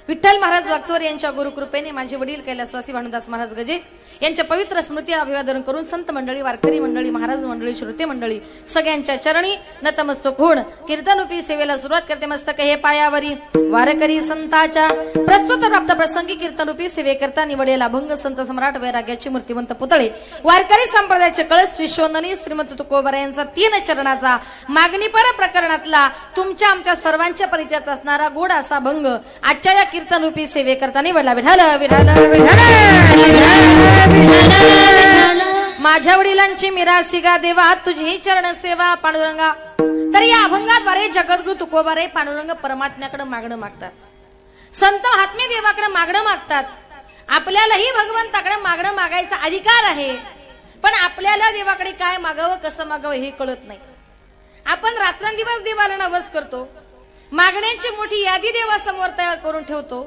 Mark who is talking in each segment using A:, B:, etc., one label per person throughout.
A: विठ्ठल महाराज वागचौर यांच्या गुरुकृपेने माझे वडील कैलासवासी भानुदास महाराज गजे यांच्या पवित्र स्मृती अभिवादन करून संत मंडळी, वारकरी मंडळी, महाराज मंडळी, श्रोते मंडळी सगळ्यांच्या चरणी नतमस्तक होऊन कीर्तनरूपी सेवेला सुरुवात करते. मस्तक हे पायावरी वारकरी संताच्या प्रस्तुत प्राप्त प्रसंगी कीर्तनरूपी सेवेकरता निवडलेला भंग संत सम्राट वैराग्याची मूर्तिवंत पुतळे वारकरी संप्रदायाचे कळस विश्वंदनी श्रीमंत तुकोबारा यांचा 3 चरणाचा मागणीपर प्रकरणातला तुमच्या आमच्या सर्वांच्या परिचयाचा असणारा गोड असा भंग आजच्या या कीर्तनरूपी सेवेकरता निवडला. विठाल विठाल माझ्या वडिलांची मिरासी गा देवा तुझी चरण सेवा पांडुरंगा. तर या अभंगाद्वारे जगद्गुरु तुकोबारे पांडुरंग परमात्म्याकडे मागणं मागतात. संत महात्मे देवाकडे मागणं मागतात. आपल्यालाही भगवंताकडे मागणं मागायचा अधिकार आहे, पण आपल्याला देवाकडे काय मागावं कसं मागावं हे कळत नाही. आपण रात्रंदिवस देवाला नवस करतो, मागण्यांची मोठी यादी देवासमोर तयार करून ठेवतो,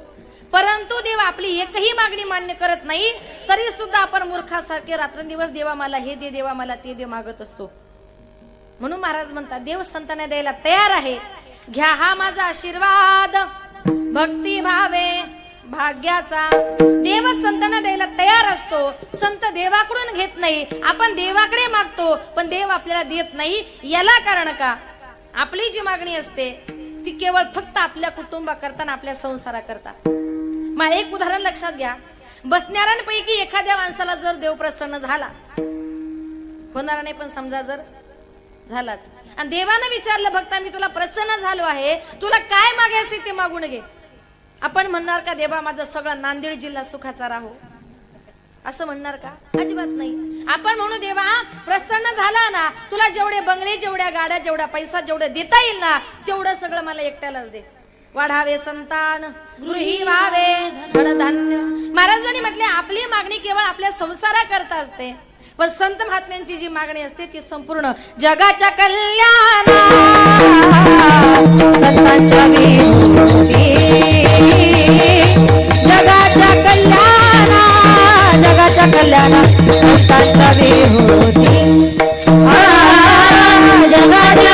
A: परंतु देव आपली एकही मागणी मान्य करत नाही. तरी सुद्धा आपण मूर्खासारखे रात्रंदिवस देवा मला हे दे, देवा मला ते दे मागत असतो. म्हणून महाराज म्हणतात देव संतांना द्यायला तयार आहे. घ्या हा माझा आशीर्वाद भक्ती भावे भाग्याचा. देव संतांना द्यायला तयार असतो, संत देवाकडून घेत नाही. आपण देवाकडे मागतो पण देव आपल्याला देत नाही. याला कारण का? आपली जी मागणी असते ती केवळ फक्त आपल्या कुटुंबाकरता आणि आपल्या संसाराकरता. मला एक उदाहरण लक्षात घ्या. बसणाऱ्यांपैकी एखाद्या माणसाला जर देव प्रसन्न झाला, होणार नाही पण समजा जर झालाच, आणि देवानं विचारलं भक्ता मी तुला प्रसन्न झालो आहे, तुला काय मागायचे ते मागून घे, आपण म्हणणार का देवा माझा सगळा नांदेड जिल्हा सुखाचा राहो, असं म्हणणार का? अजिबात नाही. आपण म्हणू देवा प्रसन्न झाला ना, तुला जेवढे बंगले, जेवढ्या गाड्या, जेवढा पैसा, जेवढं देता येईल ना तेवढं सगळं मला एकट्यालाच दे. वाढावे संतान गृही व्हावे धनधान्य. महाराजांनी म्हटले आपली मागणी केवळ आपल्या संसाराकरता असते, पण संत महात्म्यांची जी मागणी असते ती संपूर्ण जगाच्या कल्याणा संतांच्या विभूती. जगाच्या कल्याणा जगाच्या कल्याणा संतांच्या विभूती. जगाच्या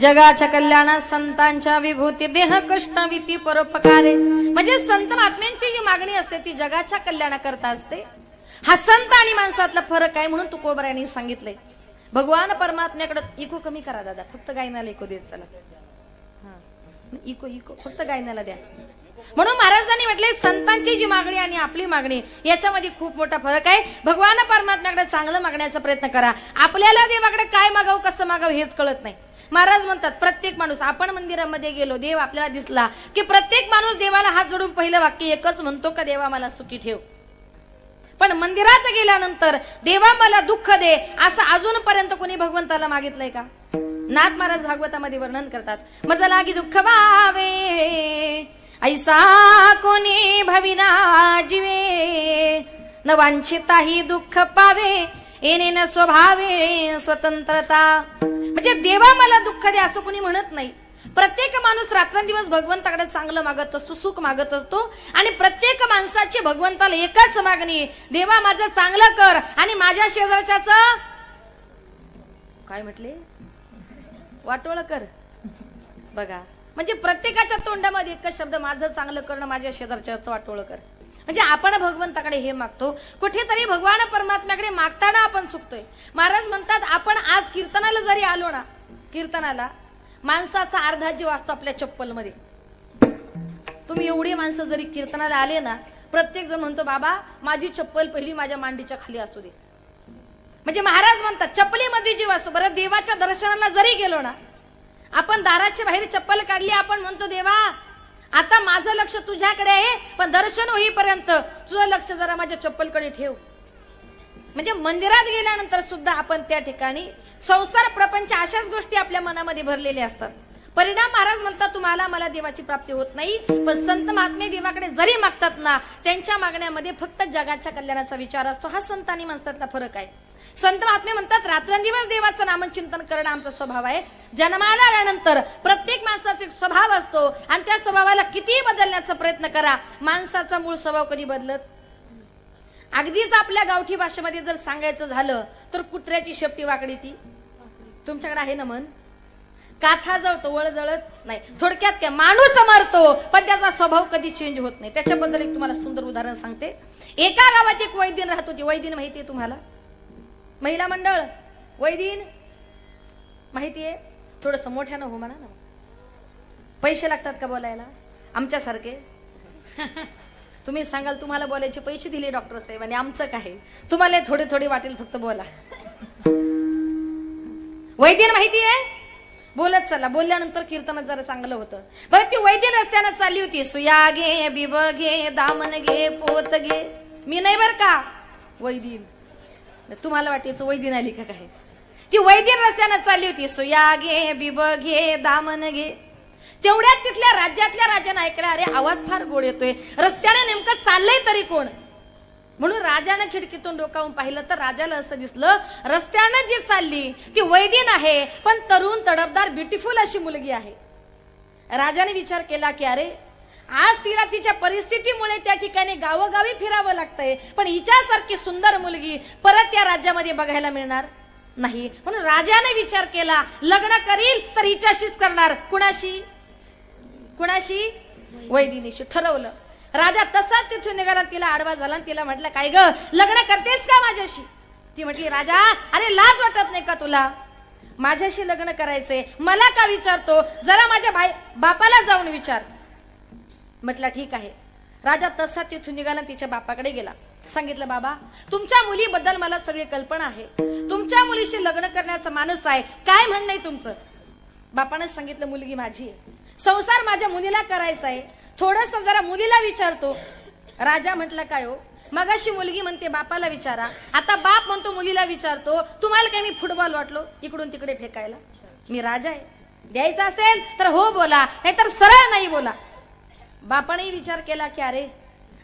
A: जगाच्या कल्याणात संतांच्या विभूती देह कष्टविती परोपकारे. म्हणजे संत महात्म्यांची जी मागणी असते ती जगाच्या कल्याणाकरता असते. हा संत आणि माणसातला फरक आहे. म्हणून तुकोबारायांनी सांगितलंय भगवान परमात्म्याकडे इको कमी करा दादा, फक्त गायनाला इको देत चला. इको इको फक्त गायनाला द्या. म्हणून महाराजांनी म्हटले संतांची जी मागणी आणि आपली मागणी याच्यामध्ये खूप मोठा फरक आहे. भगवान परमात्म्याकडे चांगलं मागण्याचा प्रयत्न करा. आपल्याला देवाकडे काय मागावं कसं मागावं हेच कळत नाही. महाराज म्हणतात प्रत्येक माणूस, आपण मंदिरामध्ये गेलो देव आपल्याला दिसला की प्रत्येक माणूस देवाला हात जोडून पहिलं वाक्य एकच म्हणतो का देवा मला सुखी ठेव. पण मंदिरात गेल्यानंतर देवा मला दुःख दे असं अजूनपर्यंत कोणी भगवंताला मागितलंय का? नाथ महाराज भागवतामध्ये वर्णन करतात मज लागी दुःख भावे ऐसा कोणी भविना जीवे न वांछिताही दुःख पावे येणे न स्वभावे स्वतंत्रता. म्हणजे देवा मला दुःख दे असं कोणी म्हणत नाही. प्रत्येक माणूस रात्रंदिवस भगवंताकडे चांगलं मागत असतो, सुख मागत असतो. आणि प्रत्येक माणसाची भगवंताला एकच मागणी, देवा माझं चांगलं कर आणि माझ्या शेजारच्याचं काय म्हटले? वाटोळ कर. बघा, म्हणजे प्रत्येकाच्या तोंडामध्ये एकच शब्द, माझं चांगलं करणं, माझ्या शेजारच्याचं वाटोळ कर. म्हणजे आपण भगवंताकडे हे मागतो, कुठेतरी भगवान परमात्म्याकडे मागताना आपण चुकतोय. महाराज म्हणतात, आपण आज कीर्तनाला जरी आलो ना, कीर्तनाला माणसाचा अर्धा जीव असतो आपल्या चप्पलमध्ये. तुम्ही एवढी माणसं जरी कीर्तनाला आले ना, प्रत्येक जण म्हणतो, बाबा माझी चप्पल पहिली माझ्या मांडीच्या खाली असू दे. म्हणजे महाराज म्हणतात, चप्पलीमध्ये जीव असो. बरं, देवाच्या दर्शनाला जरी गेलो ना, आपण दाराच्या बाहेर चप्पल काढली, आपण म्हणतो, देवा आता माझं लक्ष तुझ्याकडे आहे, पण दर्शन होईपर्यंत तुझं लक्ष जरा माझ्या चप्पलकडे ठेव. म्हणजे मंदिरात गेल्यानंतर सुद्धा आपण त्या ठिकाणी संसार प्रपंच अशाच गोष्टी आपल्या मनामध्ये भरलेल्या असतात. परिणाम महाराज म्हणतात, तुम्हाला मला देवाची प्राप्ती होत नाही, पण संत महात्मे देवाकडे जरी मागतात ना, त्यांच्या मागण्यामध्ये फक्त जगाच्या कल्याणाचा विचार असतो. हा संत आणि माणसातला फरक आहे. संत महात्मे म्हणतात, रात्रंदिवस देवाचं नामचिंतन करणं आमचा स्वभाव आहे. जन्माला आल्यानंतर प्रत्येक माणसाचा एक स्वभाव असतो, आणि त्या स्वभावाला किती बदलण्याचा प्रयत्न करा, माणसाचा मूळ स्वभाव कधी बदलत. अगदीच आपल्या गावठी भाषेमध्ये जर सांगायचं झालं तर कुत्र्याची शेपटी वाकडी ती तुमच्याकडे आहे ना मन. काथा जळतो, वळ जळत नाही. थोडक्यात काय, माणूस मरतो पण त्याचा स्वभाव कधी चेंज होत नाही. त्याच्याबद्दल एक तुम्हाला सुंदर उदाहरण सांगते. एका गावात एक वैदिन राहत होती. वैदिन माहितीये तुम्हाला? महिला मंडळ वैदिन माहितीये? थोडस मोठ्यानं हो म्हणा ना. पैसे लागतात का बोलायला आमच्यासारखे? तुम्ही सांगाल तुम्हाला बोलायचे पैसे दिले डॉक्टर साहेब, आणि आमचं काय, तुम्हाला थोडे थोडे वाटेल, फक्त बोला. वैदिन माहितीये? बोलत चला, बोलल्यानंतर कीर्तनात जरा चांगलं होतं. बरं, ती वैदिन रस्त्यानं चालली होती. सुया घे, बिब घे, दामन घे, पोत घे. मी नाही बर का वैदिन, तुम्हाला वाटायचं वैदिन आली का काय. ती वैदिन रस्त्यानं चालली होती. सुया घे, बिब घे, दामन घे. तेवढ्यात तिथल्या राज्यातल्या राजाने ऐकलं, अरे आवाज फार गोड येतोय, रस्त्याने नेमकं चाललंय तरी कोण. म्हणून राजानं खिडकीतून डोकावून पाहिलं तर राजाला असं दिसलं, रस्त्यानं जी चालली ती वैदिन आहे, पण तरुण तडफदार ब्युटिफुल अशी मुलगी आहे. राजाने विचार केला की अरे आज तिला तिच्या परिस्थितीमुळे त्या ठिकाणी गावोगावी फिरावं लागतंय, पण हिच्यासारखी सुंदर मुलगी परत त्या राज्यामध्ये बघायला मिळणार नाही. म्हणून राजाने विचार केला, लग्न करील तर हिच्याशीच करणार. कुणाशी? कुणाशी? वैदिनीशी ठरवलं. राजा तसाच तिथून निघाला, तिला आडवा झाला आणि तिला म्हटलं, काय ग, लग्न करतेस का माझ्याशी? ती म्हटली, राजा अरे लाज वाटत नाही का तुला? माझ्याशी लग्न करायचंय, मला का विचारतो? जरा माझ्या बापाला जाऊन विचार. म्हटलं ठीक आहे. राजा तसा तिथून निघाला, तिच्या बापाकडे गेला. सांगितलं, बाबा तुमच्या मुलीबद्दल मला सगळी कल्पना आहे, तुमच्या मुलीशी लग्न करण्याचा मानस आहे, काय म्हणणं आहे तुमचं? बापाने सांगितलं, मुलगी माझी आहे, संसार माझ्या मुलीला करायचा आहे, थोडस जरा मुलीला विचारतो. राजा म्हटलं, काय हो, मगाशी मुलगी म्हणते बापाला विचारा, आता बाप म्हणतो मुलीला विचारतो. तुम्हाला काय मी फुटबॉल वाटलो इकडून तिकडे फेकायला? मी राजा आहे, द्यायचा असेल तर हो बोला, नाहीतर सरळ नाही बोला. बापाने विचार केला की अरे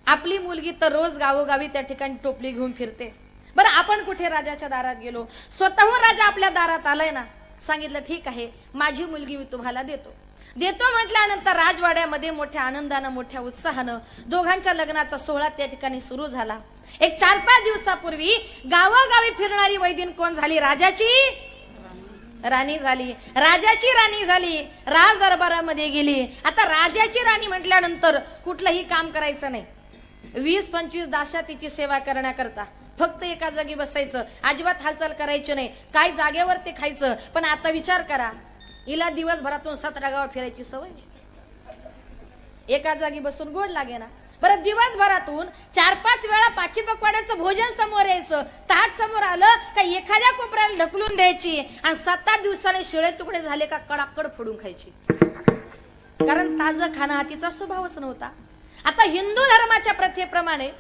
A: आपली मुलगी तर रोज गावोगावी त्या ठिकाणी टोपली घेऊन फिरते, बरं आपण कुठे राजाच्या दारात गेलो, स्वतःहून राजा आपल्या दारात आलाय ना. सांगितलं ठीक आहे, माझी मुलगी मी तुम्हाला देतो. म्हटल्यानंतर राजवाड्यामध्ये मोठ्या आनंदानं मोठ्या उत्साहानं दोघांच्या लग्नाचा सोहळा त्या ठिकाणी सुरू झाला. एक 4-5 दिवसापूर्वी गावोगावी फिरणारी वैदिन कोण झाली? राजाची राणी झाली. राजाची राणी झाली, राज दरबारामध्ये गेली. आता राजाची राणी म्हटल्यानंतर कुठलंही काम करायचं नाही, 20-25 दाशा तिची सेवा करण्याकरता फक्त एका जागी बसायचं, अजिबात हालचाल करायची नाही, काय जागेवर ते खायचं. पण आता विचार करा, हिला दिवसभरातून 17 गाव फिरायची सवय, एका जागी बसून गोड लागे ना. बरं, दिवसभरातून 4-5 वेळा पाची पकवाड्याचं भोजन समोर यायचं, ताट समोर आलं का एखाद्या कोपऱ्याला ढकलून द्यायची, आणि 7-8 दिवसाने शिळे तुकडे झाले का कडाकड फोडून खायची, कारण ताजं खाणं हा तिचा स्वभावच नव्हता. आता हिंदू धर्माच्या प्रथेप्रमाणे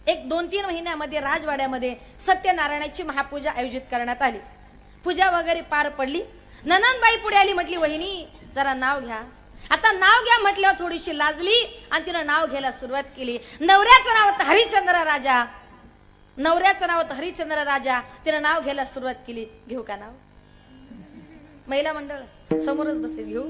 A: एक 2-3 महिन्यामध्ये राजवाड्यामध्ये सत्यनारायणाची महापूजा आयोजित करण्यात आली. पूजा वगैरे पार पडली. ननंदबाई पुढे आली, म्हटली वहिनी जरा नाव घ्या. आता नाव घ्या म्हटल्यावर थोडीशी लाजली आणि तिनं नाव घ्यायला सुरुवात केली. नवऱ्याचं नाव होतं हरिश्चंद्र राजा, नवऱ्याचं नाव होतं हरिश्चंद्र राजा. तिनं नाव घ्यायला सुरुवात केली. घेऊ का नाव? महिला मंडळ समोरच बसले, घेऊ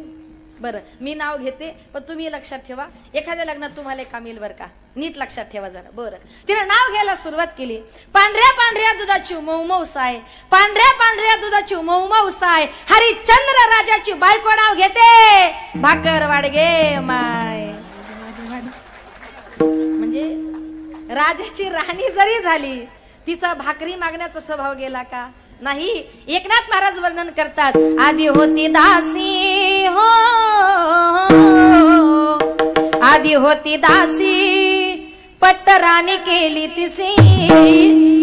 A: बरं मी नाव घेते पण तुम्ही लक्षात ठेवा, एखाद्या लग्नात तुम्हाला एक काम येईल बरं का, नीट लक्षात ठेवा जरा. बरं तिने नाव घ्यायला सुरुवात केली. पांढऱ्या पांढऱ्या दुधाची मऊ मऊ साय, पांढऱ्या पांढऱ्या दुधाची मऊ मऊ साय, हरिश्चंद्र राजाची बायको नाव घेते भाकर वाडगे माय. म्हणजे राजाची राणी जरी झाली तिचा भाकरी मागण्याचा स्वभाव गेला का नाही. एकनाथ महाराज वर्णन करतात, आधी होती दासी हो, आधी होती दासी पट्टराणी केली तिसी,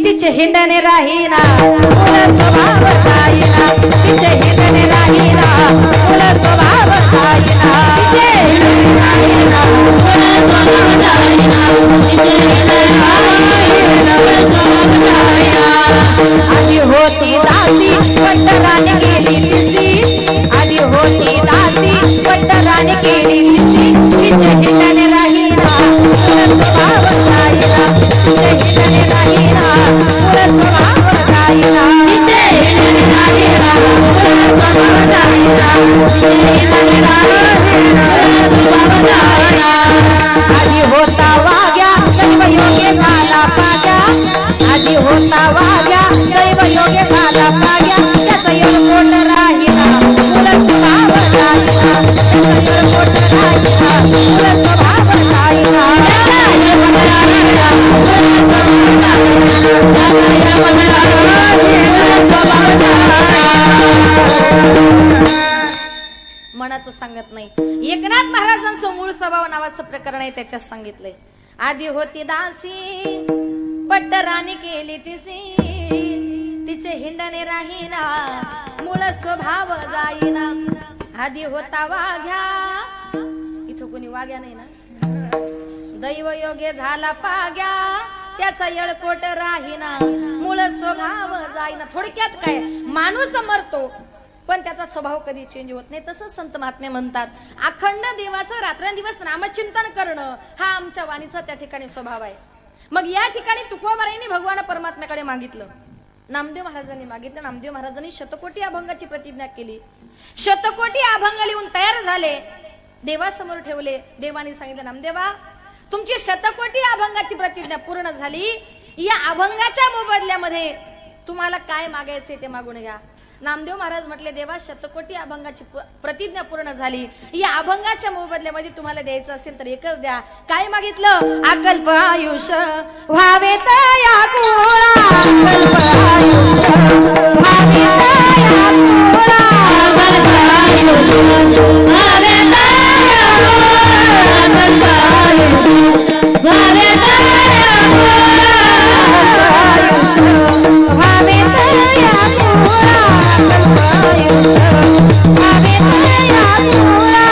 A: तिचे हिंडणे राहीना मूळ स्वभाव जाईना, तिचे हिंडणे राहीना मूळ स्वभाव जाईना, तिचे हिंडणे राहीना मूळ स्वभाव जाईना, तिचे हिंडणे राहीना मूळ स्वभाव जाईना. आधी होती दासी पट्टराणी केली तिसी, आधी होती दासी पट्टराणी केली तिसी, तिचे हिंडणे राहीना मूळ स्वभाव जाईना, तिचे हिंडणे राहीना मूळ स्वभाव जाईना, तिचे हिंडणे राहीना मूळ स्वभाव जाईना, तिचे हिंडणे राहीना मूळ स्वभाव जाईना. आधी होता वाग्या दैव योगे झाला पाग्या, आधी होता वाग्या दैव योगे झाला पाग्या, त्याचा येळकोट राहिला मूळ स्वभाव जाईना, त्याचा येळकोट राहिला मूळ स्वभाव जाईना, त्याचा येळकोट राहिला मूळ स्वभाव जाईना, त्याचा येळकोट राहिला मूळ स्वभाव जाईना. मनाचं सांगत नाही. एकनाथ महाराजांचं मूळ स्वभाव नावाचं प्रकरण आहे, त्याच्यात सांगितलंय. आधी होती दासी पट्टराणी केली तिसी, तिचे हिंडणे राहीना मूळ स्वभाव जाईना. आधी होता वाघ्या, इथं कोणी वाघ्या नाही ना, दैव योगे झाला पाग्या, त्याचा येळकोट राहीना मूळ स्वभाव जाईना. थोडक्यात काय, माणूस मरतो पण त्याचा स्वभाव कधी चेंज होत नाही. तसंच संत महात्मे म्हणतात, अखंड देवाचं रात्रंदिवस नामचिंतन करणं हा आमच्या वाणीचा त्या ठिकाणी स्वभाव आहे. मग या ठिकाणी तुकोबारायांनी भगवान परमात्म्याकडे मागितलं, नामदेव महाराजांनी मागितलं. नामदेव महाराजांनी शतकोटी अभंगाची प्रतिज्ञा केली. शतकोटी अभंग लिहून तयार झाले, देवासमोर ठेवले. देवानी सांगितलं, नामदेवा तुमची शतकोटी अभंगाची प्रतिज्ञा पूर्ण झाली, या अभंगाच्या मोबदल्यामध्ये तुम्हाला काय मागायचे ते मागून घ्या. नामदेव महाराज म्हटले, देवा शतकोटी अभंगाची प्रतिज्ञा पूर्ण झाली, या अभंगाच्या मोबदल्यामध्ये तुम्हाला द्यायचं असेल तर एकच द्या. काय मागितलं, अकल्प आयुष्य व्हावे तया कुळा, अकल्प आयुष्य व्हावे तया कुळा, अकल्प आयुष्य व्हावे तया कुळा, अकल्प आयुष्य व्हावे तया कुळा, आयुष्य व्हावे तया कुळा,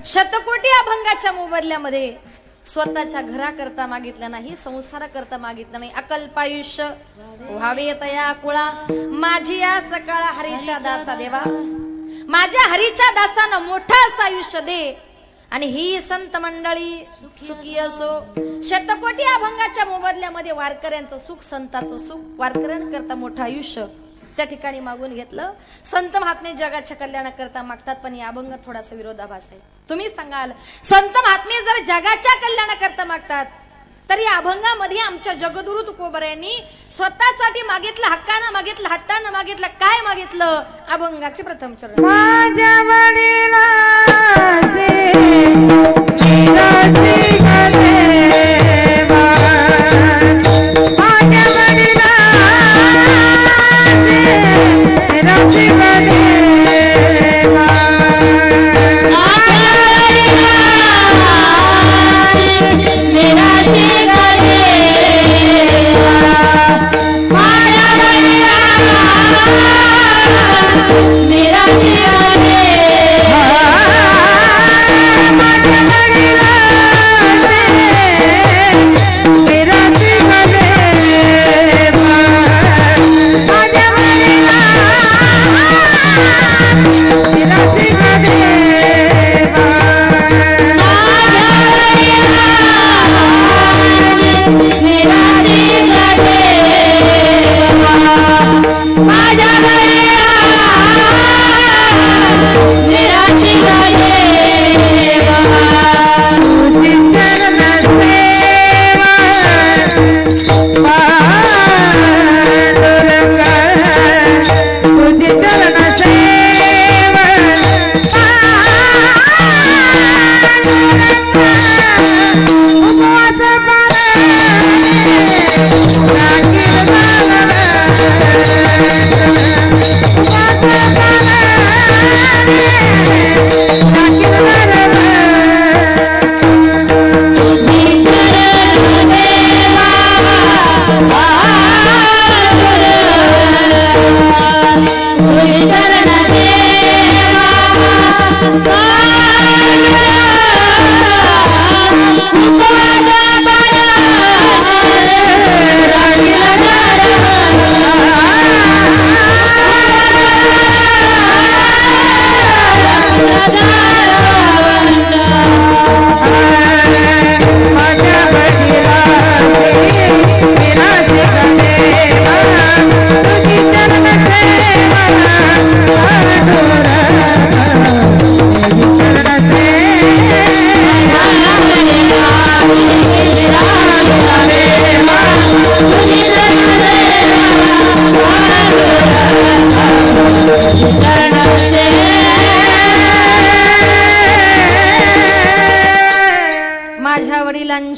A: शतकोटी अभंगाच्या मोबदल्यामध्ये स्वतःच्या घराकरता मागितलं नाही, संसाराकरता मागितलं नाही. अकल्पायुष्य व्हावे तया कुळा, माझी या सकाळ हरीच्या दासा देवा, माझ्या हरीच्या दासानं मोठं असं आयुष्य दे आणि ही संत मंडळी सुखी असो. शतकोटी अभंगाच्या मोबदल्यामध्ये वारकऱ्यांचं सुख, संतांचं सुख, वारकऱ्यांकरता मोठं आयुष्य त्या ठिकाणी मागून घेतलं. संत महात्मे जगाच्या कल्याणाकरता मागतात, पण या अभंग थोडासा विरोधाभास आहे. तुम्ही सांगाल, संत महात्मे जर जगाच्या कल्याणाकरता मागतात तर या अभंगामध्ये आमच्या जगद्गुरु तुकोबारायांनी स्वतःसाठी मागितलं, हक्कानं मागितलं, हट्टानं मागितलं. काय मागितलं? अभंगाचे प्रथम चरण.
B: माझ्या वडिलांचे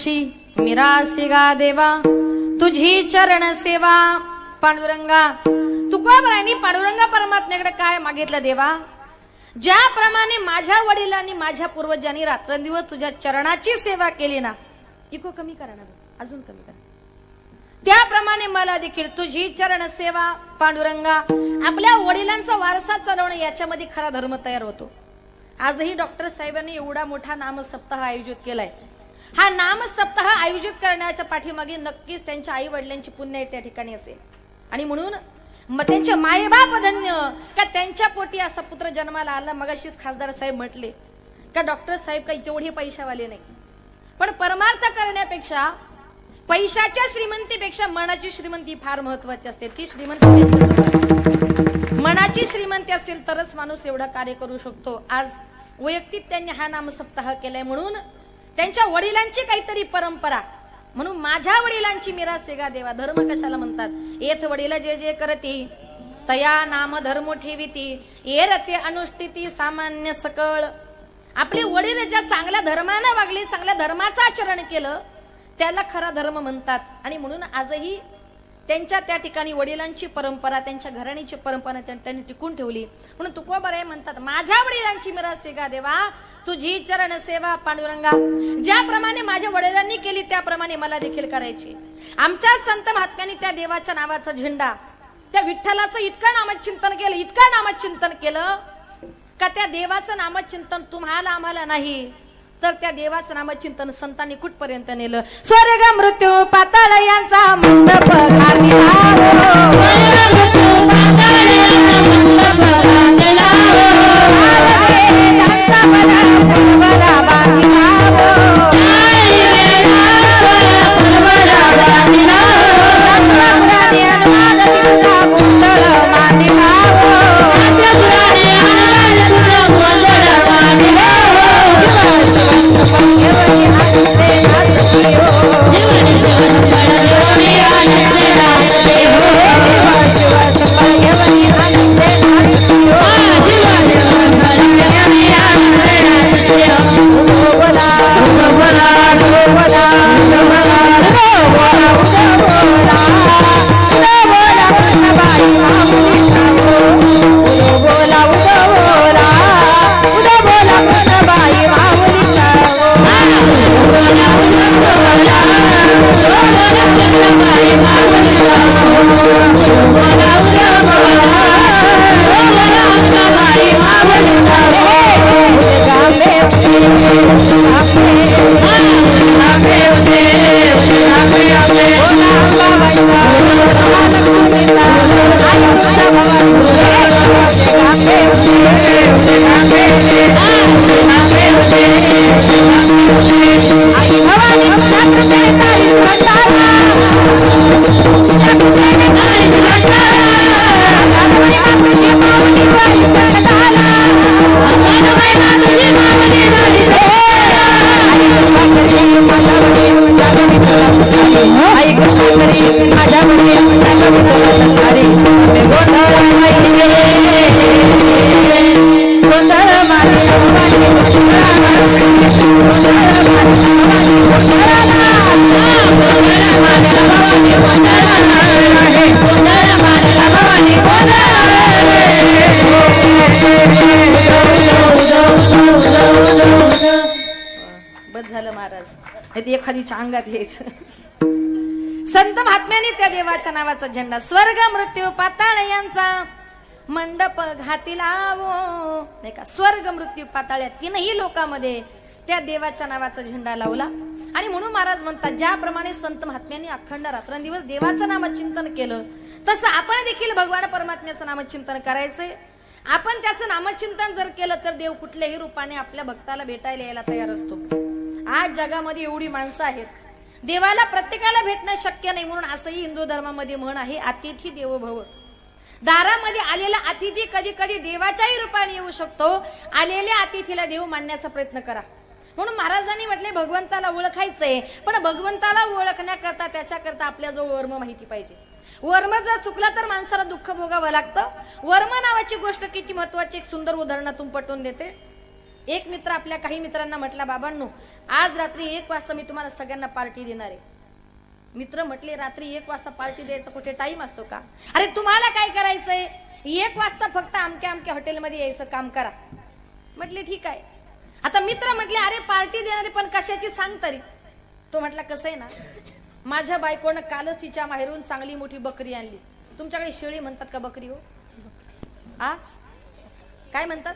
A: वडिलांची मिरासी गा देवा तुझी चरण सेवा पांडुरंगा तुकोबरायांनी पांडुरंगा परमात्म्याकडे काय मागितलं देवा ज्याप्रमाणे माझ्या वडिलांनी माझ्या पूर्वजांनी रात्रंदिवस तुझ्या चरणाची सेवा केली ना इको कमी करा ना अजून कमी करा त्याप्रमाणे मला देखील तुझी चरण सेवा पांडुरंगा आपल्या वडिलांचा वारसा चालवणं याच्यामध्ये खरा धर्म तयार होतो। आजही डॉक्टर साहेबांनी एवढा मोठा नाम सप्ताह आयोजित केलाय। हा नाम सप्ताह आयोजित करण्याच्या पाठीमागे नक्कीच त्यांच्या आई वडिलांची पुण्य त्या ठिकाणी असेल आणि म्हणून मग त्यांचे मायबाप धन्य का त्यांच्या पोटी असा पुत्र जन्माला आला। मगाशीच खासदार साहेब म्हटले का डॉक्टर साहेब काही तेवढे पैशावाले नाही पण परमार्थ करण्यापेक्षा पैशाच्या श्रीमंतीपेक्षा मनाची श्रीमंती फार महत्वाची असते। ती श्रीमंती मनाची श्रीमंती असेल तरच माणूस एवढा कार्य करू शकतो। आज वैयक्तिक त्यांनी हा नाम सप्ताह केलाय म्हणून त्यांच्या वडिलांची काहीतरी परंपरा म्हणून माझ्या वडिलांची मिरास गा देवा धर्म कशाला म्हणतात येथ वडील जे जे करती तया नाम धर्म ठेविती ये रते अनुष्ठिती सामान्य सकळ। आपले वडील ज्या चांगल्या धर्माने वागले चांगल्या धर्माचं आचरण केलं त्याला खरा धर्म म्हणतात आणि म्हणून आजही त्यांच्या त्या ठिकाणी वडिलांची परंपरा त्यांच्या घराणीची परंपरा त्यांनी टिकून ठेवली म्हणून तुकोबराय म्हणतात माझ्या वडिलांची मिरास गा देवा तुझी चरण सेवा पांडुरंगा ज्याप्रमाणे माझ्या वडिलांनी केली त्याप्रमाणे मला देखील करायची। आमच्या संत महात्म्यांनी त्या देवाच्या नावाचा झेंडा त्या विठ्ठलाचं इतकं नामचिंतन केलं का त्या देवाचं नामचिंतन तुम्हाला आम्हाला नाही तर त्या देवाचं नामचिंतन संतांनी कुठपर्यंत नेलं। स्वर्ग मृत्यू पाताळ यांचा मंडप घातला एखादीच्या अंगात यायचं। संत महात्म्यांनी त्या देवाच्या नावाचा झेंडा स्वर्ग मृत्यू पाताळ यांचा मंडप घातीला नाही का स्वर्ग मृत्यू पाताळ या तीनही लोकांमध्ये त्या देवाच्या नावाचा झेंडा लावला आणि म्हणून महाराज म्हणतात ज्याप्रमाणे संत महात्म्यांनी अखंड रात्रंदिवस देवाचं नामचिंतन केलं तसं आपण देखील भगवान परमात्म्याचं नामचिंतन करायचंय। आपण त्याचं नामचिंतन जर केलं तर देव कुठल्याही रूपाने आपल्या भक्ताला भेटायला यायला तयार असतो। आज जगामध्ये एवढी माणसं आहेत देवाला प्रत्येकाला भेटणं शक्य नाही म्हणून असंही हिंदू धर्मामध्ये म्हण आहे अतिथी देवो भव। दारामध्ये आलेला अतिथी कधी कधी देवाच्याही रूपाने येऊ शकतो। आलेल्या अतिथीला देव मानण्याचा प्रयत्न करा म्हणून महाराजांनी म्हटले भगवंताला ओळखायचंय पण भगवंताला ओळखण्याकरता त्याच्याकरता आपल्याजवळ वर्म माहिती पाहिजे। वर्म जर चुकला तर माणसाला दुःख भोगावं लागतं। वर्म नावाची गोष्ट किती महत्वाची एक सुंदर उदाहरणातून पटवून देते। एक मित्र आपल्या काही मित्रांना म्हटला, बाबांनो आज रात्री 1 वाजता मी तुम्हाला सगळ्यांना पार्टी देणार आहे. मित्र म्हटले, रात्री 1 वाजता पार्टी द्यायचा कुठे टाइम असतो का? अरे तुम्हाला काय करायचंय, 1 वाजता फक्त अमक्या अमक्या हॉटेलमध्ये यायचं काम करा. म्हटले ठीक आहे. आता मित्र म्हटले, अरे पार्टी देणारे पण कशाची सांग तरी. तो म्हटला, कसं आहे ना, माझ्या बायकोनं कालच तिच्या माहेरून चांगली मोठी बकरी आणली. तुमच्याकडे शेळी म्हणतात का बकरी? हो आ काय म्हणतात?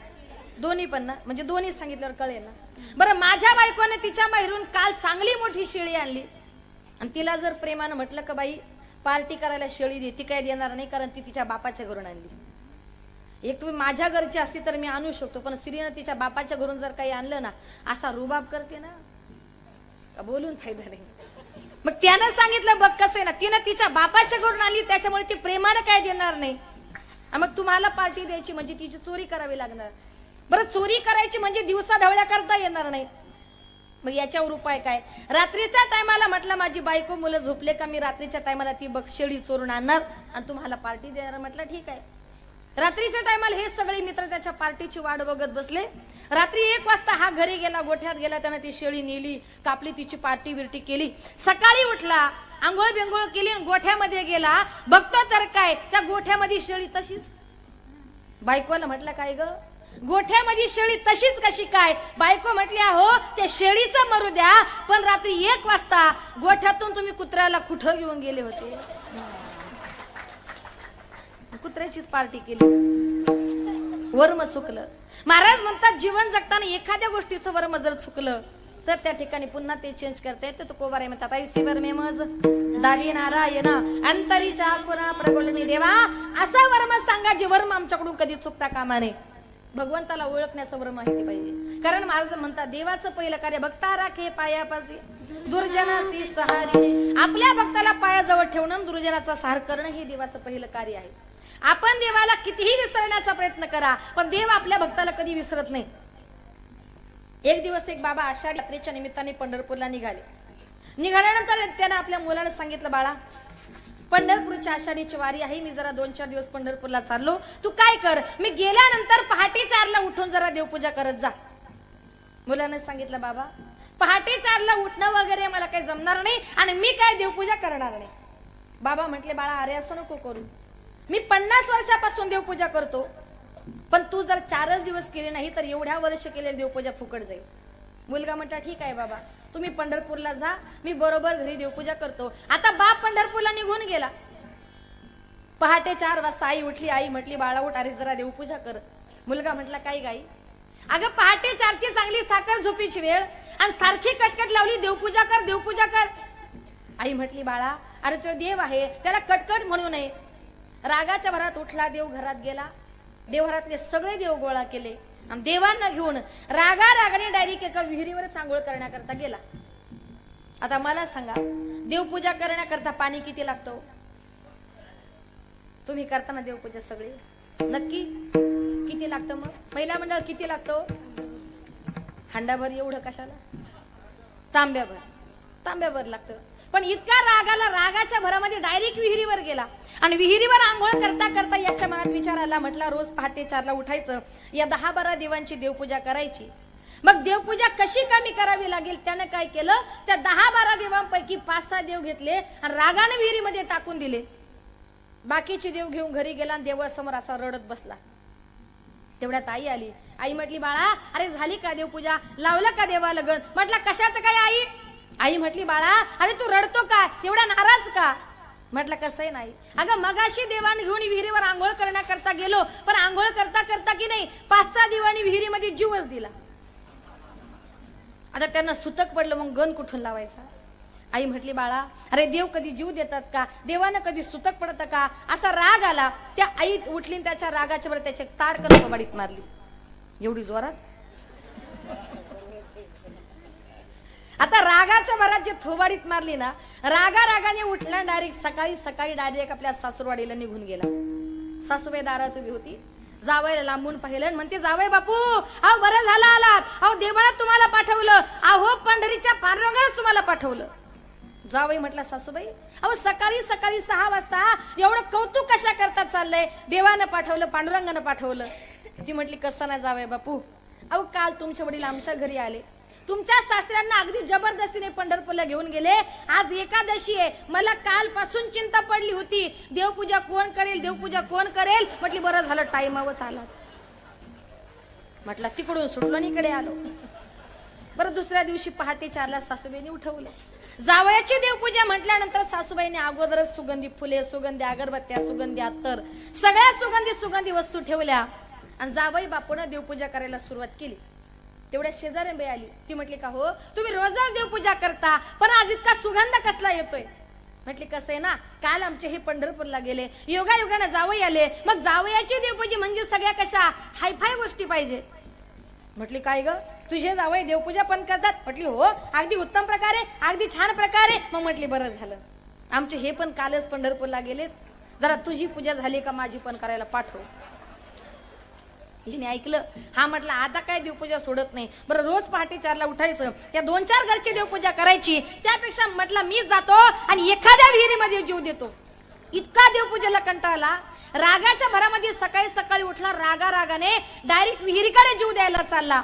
A: दोन्ही पण ना, म्हणजे दोन्ही सांगितल्यावर कळेल ना. बरं, माझ्या बायकोने तिच्या माहेरून काल चांगली मोठी शेळी आणली आणि तिला जर प्रेमानं म्हटलं का बाई पार्टी करायला शेळी दे, ती काय देणार नाही, कारण ती तिच्या बापाच्या घरून आणली. एक तुम्ही माझ्या घरची असती तर मी आणू शकतो, पण स्त्रीनं तिच्या बापाच्या घरून जर काही आणलं ना, असा रुबाब करते ना, बोलून फायदा नाही. मग त्यानं सांगितलं, बघ कसं आहे ना, तिनं तिच्या बापाच्या घरून आणली, त्याच्यामुळे ती प्रेमानं काय देणार नाही. मग तुम्हाला पार्टी द्यायची म्हणजे तिची चोरी करावी लागणार. बरं, चोरी करायची म्हणजे दिवसा ढवळ्या करता येणार नाही. मग याच्यावर उपाय काय? रात्रीच्या टायमाला म्हटलं, माझी बायको मुलं झोपले का मी रात्रीच्या टायमाला ती बघ शेळी चोरून आणणार आणि तुम्हाला पार्टी देणार. म्हटलं ठीक आहे. रात्रीच्या टायमाला हे सगळे मित्र त्याच्या पार्टीची वाट बघत बसले. रात्री 1 वाजता हा घरी गेला, गोठ्यात गेला, त्यानं ती शेळी नेली, कापली, तिची पार्टी बिर्टी केली. सकाळी उठला, आंघोळ बिंघोळ केली, गोठ्यामध्ये गेला. बघतो तर काय, त्या गोठ्यामध्ये शेळी तशीच. बायकोला म्हटलं, काय ग, गोठ्यामध्ये शेळी तशीच कशी काय? बायको म्हटली, अहो त्या शेळीचं मरू द्या, पण रात्री 1 वाजता गोठ्यातून तुम्ही कुत्र्याला कुठं घेऊन गेले होते? कुत्र्याचीच पार्टी केली. वर्म चुकलं. महाराज म्हणतात, जीवन जगताना एखाद्या गोष्टीचं वर्म जर चुकलं तर त्या ठिकाणी पुन्हा ते चेंज करता येते. तो कोबारे म्हणतात, ऐसीवर मेमज दावी नारायणा अंतरीच्या पुरा प्रगोलनी देवा. असा वर्म सांगा जे वर्म आमच्याकडून कधी चुकता कामा नये. भगवंताला ओळखण्याचं वर्म माहिती पाहिजे. कारण महाराज म्हणतात, देवाचं पहिलं कार्य भक्ता राखे पायापासी दुर्जनासी सहारी. आपल्या भक्ताला पायाजवळ ठेवणं, दुर्जनाचा सहार करणं हे देवाचं पहिलं कार्य आहे. आपण देवाला कितीही विसरण्याचा प्रयत्न करा, पण देव आपल्या भक्ताला कधी विसरत नाही. एक दिवस एक बाबा आषाढी यात्रेच्या निमित्ताने पंढरपूरला निघाले. निघाल्यानंतर त्यानं आपल्या मुलाला सांगितलं, बाळा पंढरपूरच्या आषाढीची वारी आहे, मी जरा 2-4 दिवस पंढरपूरला चाललो, तू काय कर, मी गेल्यानंतर पहाटे 4ला उठून जरा देवपूजा करत जा. मुलानं सांगितलं, बाबा पहाटे 4ला उठणं वगैरे मला काही जमणार नाही आणि मी काय देवपूजा करणार नाही. बाबा म्हटले, बाळा अरे असं नको करू, मी 50 वर्षापासून देवपूजा करतो, पण तू जर 4च दिवस केले नाही तर एवढ्या वर्ष केलेली देवपूजा फुकट जाईल. मुलगा म्हटला, ठीक आहे बाबा, तुम्ही पंढरपूरला जा, मी बरोबर घरी देवपूजा करतो. आता बाप पंढरपूरला निघून गेला. पहाटे 4 वाजता आई उठली. आई म्हटली, बाळा उठ, अरे जरा देवपूजा कर. मुलगा म्हटला, काय गाई, अगं पहाटे 4ची चांगली साखर झोपीची वेळ आणि सारखी कटकट लावली, देवपूजा कर देवपूजा कर. आई म्हटली, बाळा अरे तो देव आहे, त्याला कटकट म्हणू नये. रागाच्या भरात उठला, देव घरात गेला, देवघरातले सगळे देव गोळा केले आणि देवांना घेऊन रागाने डायरेक्ट एका विहिरीवर आंघोळ करण्याकरता गेला. आता मला सांगा, देवपूजा करण्याकरता पाणी किती लागतं? तुम्ही करताना देवपूजा सगळी नक्की किती लागतं? मग पहिला मंडळ किती लागतं? हांडाभर. एवढं कशाला? तांब्याभर लागतं. पण इतका रागाला, रागाच्या भरामध्ये डायरेक्ट विहिरीवर गेला आणि विहिरीवर आंघोळ करता करता याच्या मनात विचार आला. म्हटला, रोज पहाटे 4ला उठायचं, या 10-12 देवांची देवपूजा करायची. मग देवपूजा कशी कमी करावी लागेल, त्यानं काय केलं, त्या 10-12 देवांपैकी 5-6 देव घेतले आणि रागाने विहिरीमध्ये टाकून दिले. बाकीचे देव घेऊन घरी गेला आणि देवासमोर असा रडत बसला. तेवढ्यात आई आली. आई म्हटली, बाळा अरे झाली का देवपूजा, लावलं का देवा लगन? म्हटलं, कशाचं काय आई? आई म्हटली, बाळा अरे तू रडतो का, एवढा नाराज का? म्हटलं, कसं आहे नाही, अगं मगाशी देवान घेऊन विहिरीवर आंघोळ करण्याकरता गेलो, पण आंघोळ करता करता की नाही 5-6 देवांनी विहिरीमध्ये जीवच दिला. आता त्यांना सुतक पडलं, मग गण कुठून लावायचा? आई म्हटली, बाळा अरे देव कधी जीव देतात का, देवानं कधी सुतक पडतं का? असा राग आला. त्या आई उठली, त्याच्या रागाच्या वर त्याचे ताडकन कबाडीत मारली, एवढी जोरात. आता रागाच्या भरात जे थोबाडीत मारली ना, रागाने उठला, डायरेक्ट सकाळी डायरेक्ट आपल्या सासूरवाडीला निघून गेला. सासूबाई दारात उभी होती. जावयाला लांबून पाहिलं, म्हणते, जावई बापू अहो बरं झालं आलात, अहो देवळात तुम्हाला पाठवलं, अहो पंढरीच्या पांडुरंगास तुम्हाला पाठवलं. जावई म्हटला, सासूबाई अहो सकाळी 6 वाजता एवढं कौतुक कशा करता चाललंय, देवानं पाठवलं, पांडुरंगानं पाठवलं. ती म्हटली, कसं नाही जावई बापू, अहो काल तुमचे वडील आमच्या घरी आले, तुमच्या सासऱ्यांना अगदी जबरदस्तीने पंढरपूरला घेऊन गेले. आज एकादशी आहे, मला कालपासून चिंता पडली होती, देवपूजा कोण करेल, देवपूजा कोण करेल. म्हटली बरं झालं टाइमावरच आला. म्हटलं तिकडून सुटलो आणि इकडे आलो. बरं दुसऱ्या दिवशी पहाटे 4ला सासूबाईंनी उठवलं. जावयाची देवपूजा म्हटल्यानंतर सासूबाईंनी अगोदरच सुगंधी फुले, सुगंधी अगरबत्त्या, सुगंधी अत्तर, सगळ्या सुगंधी वस्तू ठेवल्या आणि जावई बापून देवपूजा करायला सुरुवात केली. तेवढ्या शेजारी बाई आली. ती म्हटली का हो तुम्ही रोजच देवपूजा करता, पण आज इतका सुगंध कसला येतोय. म्हटली कसं आहे ना, काल आमचे हे पंढरपूरला गेले, योगायोगाने जावई आले, मग जावयाची देवपूजा म्हणजे सगळ्या कशा हायफाय गोष्टी पाहिजे. म्हटली काय ग तुझे जावई देवपूजा पण करतात. म्हटली हो अगदी उत्तम प्रकारे, अगदी छान प्रकारे. मग म्हटली बरं झालं, आमचे हे पण कालच पंढरपूरला गेलेत, जरा तुझी पूजा झाली का माझी पण करायला पाठव. हिने ऐकलं. हा म्हटलं आता काय देवपूजा सोडत नाही, बरं रोज पहाटे 4ला उठायचं, या 2-4 घरची देवपूजा करायची, त्यापेक्षा म्हटलं मीच जातो आणि एखाद्या विहिरीमध्ये जीव देतो. इतका देवपूजेला कंटाळला, रागाच्या भरामध्ये सकाळी सकाळी उठला, रागाने डायरेक्ट विहिरीकडे जीव द्यायला चालला.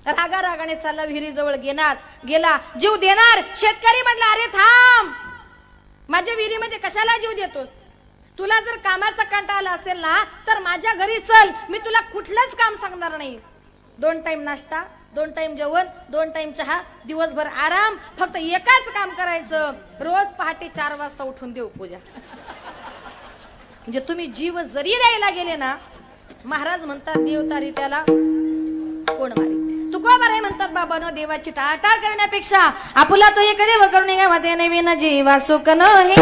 A: रागाने चालला, विहिरीजवळ गेला, जीव देणार. शेतकरी म्हटलं अरे थांब, माझ्या विहिरीमध्ये कशाला जीव देतोस, तुला जर कामाचा कंटाळा असेल ना तर माझ्या घरी चल, मी तुला कुठलंच काम सांगणार नाही. 2 टाइम नाश्ता, 2 टाइम जेवण, 2 टाइम चहा, दिवसभर आराम, फक्त एकच काम करायचं, रोज पहाटे 4 वाजता उठून देवपूजा. म्हणजे तुम्ही जीव जरी द्यायला गेले ना, महाराज म्हणतात देवतारी त्याला कोण मारी. तुकोबाराय म्हणतात बाबानो देवाची टाळटाळ करण्यापेक्षा आपुला तो एक देव करुणी गावाते नवीन जीवा सुख न हे.